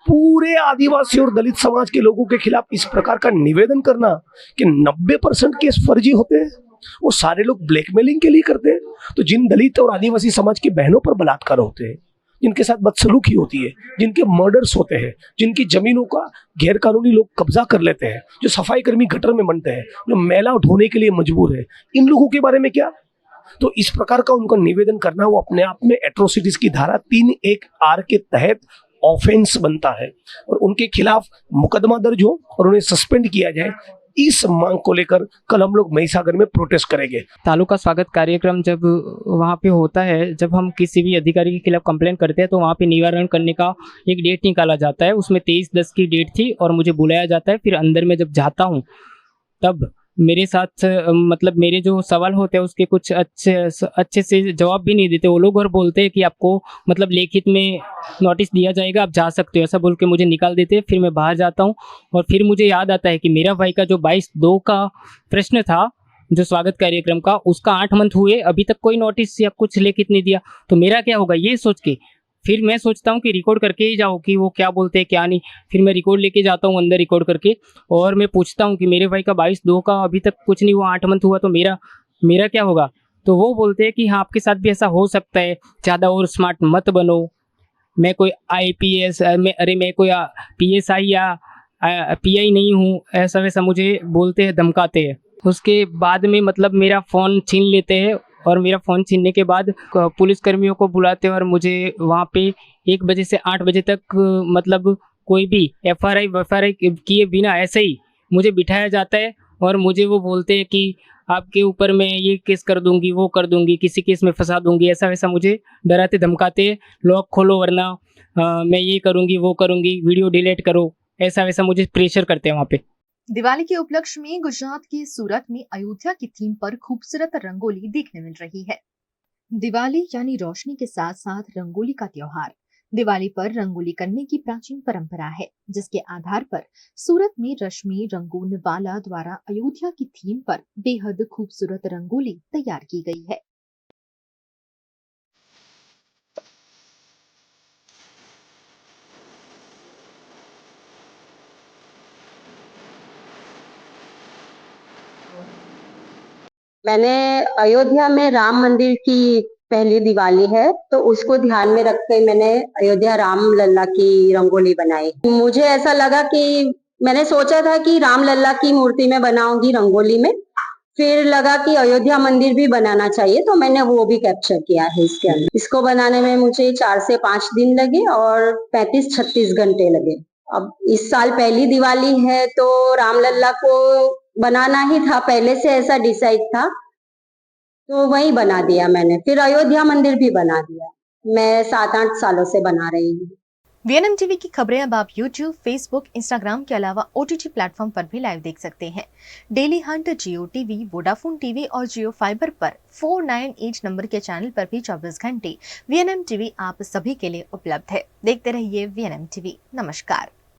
पूरे आदिवासी और दलित समाज के लोगों के खिलाफ इस प्रकार का निवेदन करना कि 90% केस फर्जी होते हैं, वो सारे लोग ब्लैकमेलिंग के लिए करते हैं। तो जिन दलित और आदिवासी समाज की बहनों पर बलात्कार होते हैं, जिनके साथ बदसलूकी होती है, जिनके मर्डर्स होते हैं, जिनकी जमीनों का गैर कानूनी लोग कब्जा कर लेते हैं, जो सफाई कर्मी गटर में बनते हैं, जो मैला ढोने के लिए मजबूर है, इन लोगों के बारे में क्या? तो इस प्रकार का उनका निवेदन करना वो अपने आप में एट्रोसिटीज की धारा 3(1)R के तहत ऑफेंस बनता है, और उनके खिलाफ मुकदमा दर्ज हो और उन्हें सस्पेंड किया जाए। इस मांग को लेकर कल हम लोग महिसागर में प्रोटेस्ट करेंगे। तालुका स्वागत कार्यक्रम जब वहाँ पे होता है, जब हम किसी भी अधिकारी के खिलाफ कंप्लेंट करते हैं तो वहाँ पे निवारण करने का एक डेट निकाला जाता है। उसमें 23/10 की डेट थी और मुझे बुलाया जाता है। फिर अंदर में जब जाता हूँ तब मेरे साथ मतलब मेरे जो सवाल होते हैं उसके कुछ अच्छे से जवाब भी नहीं देते वो लोग, और बोलते हैं कि आपको मतलब लिखित में नोटिस दिया जाएगा, आप जा सकते हो, ऐसा बोल के मुझे निकाल देते हैं। फिर मैं बाहर जाता हूँ और फिर मुझे याद आता है कि मेरा भाई का जो 22/2 का प्रश्न था जो स्वागत कार्यक्रम का, उसका 8 मंथ हुए, अभी तक कोई नोटिस या कुछ लिखित नहीं दिया। तो मेरा क्या होगा ये सोच के फिर मैं सोचता हूँ कि रिकॉर्ड करके ही जाओ कि वो क्या बोलते हैं क्या नहीं। फिर मैं रिकॉर्ड लेके जाता हूँ अंदर रिकॉर्ड करके, और मैं पूछता हूँ कि मेरे भाई का 22/2 का अभी तक कुछ नहीं हुआ, 8 मंथ हुआ, तो मेरा क्या होगा। तो वो बोलते हैं कि हाँ आपके साथ भी ऐसा हो सकता है, ज़्यादा और स्मार्ट मत बनो, मैं कोई IPS मैं कोई PSI या PI नहीं हूँ, ऐसा वैसा मुझे बोलते हैं, धमकाते हैं। उसके बाद में मतलब मेरा फ़ोन छीन लेते हैं और मेरा फ़ोन छीनने के बाद पुलिस कर्मियों को बुलाते हैं और मुझे वहाँ पे 1 बजे से 8 बजे तक मतलब कोई भी FRI किए बिना ऐसे ही मुझे बिठाया जाता है और मुझे वो बोलते हैं कि आपके ऊपर मैं ये केस कर दूंगी, वो कर दूंगी, किसी केस में फंसा दूंगी, ऐसा वैसा मुझे डराते धमकाते, लॉक खोलो वरना मैं ये करूंगी, वो करूंगी, वीडियो डिलीट करो, ऐसा वैसा मुझे प्रेशर करते हैं वहाँ पे। दिवाली के उपलक्ष्य में गुजरात के सूरत में अयोध्या की थीम पर खूबसूरत रंगोली देखने मिल रही है। दिवाली यानी रोशनी के साथ साथ रंगोली का त्योहार। दिवाली पर रंगोली करने की प्राचीन परंपरा है, जिसके आधार पर सूरत में रश्मि रंगून वाला द्वारा अयोध्या की थीम पर बेहद खूबसूरत रंगोली तैयार की गई है। मैंने अयोध्या में राम मंदिर की पहली दिवाली है, तो उसको ध्यान में रख के मैंने अयोध्या राम लल्ला की रंगोली बनाई। मुझे ऐसा लगा कि मैंने सोचा था कि राम लल्ला की मूर्ति में बनाऊंगी रंगोली में, फिर लगा कि अयोध्या मंदिर भी बनाना चाहिए, तो मैंने वो भी कैप्चर किया है इसके अंदर। इसको बनाने में मुझे 4 से 5 दिन लगे और 35-36 घंटे लगे। अब इस साल पहली दिवाली है तो राम लल्ला को बनाना ही था, पहले से ऐसा डिसाइड था, तो वही बना दिया मैंने। फिर अयोध्या मंदिर भी बना दिया। मैं 7-8 सालों से बना रही हूँ। VNM टीवी की खबरें अब आप YouTube, Facebook, Instagram के अलावा OTT प्लेटफॉर्म पर भी लाइव देख सकते हैं। Daily Hunt, Jio TV, Vodafone TV और Jio फाइबर पर 498 नंबर के चैनल पर भी 24 घंटे VNM टीवी आप सभी के लिए उपलब्ध है। देखते रहिए VNM टीवी। नमस्कार।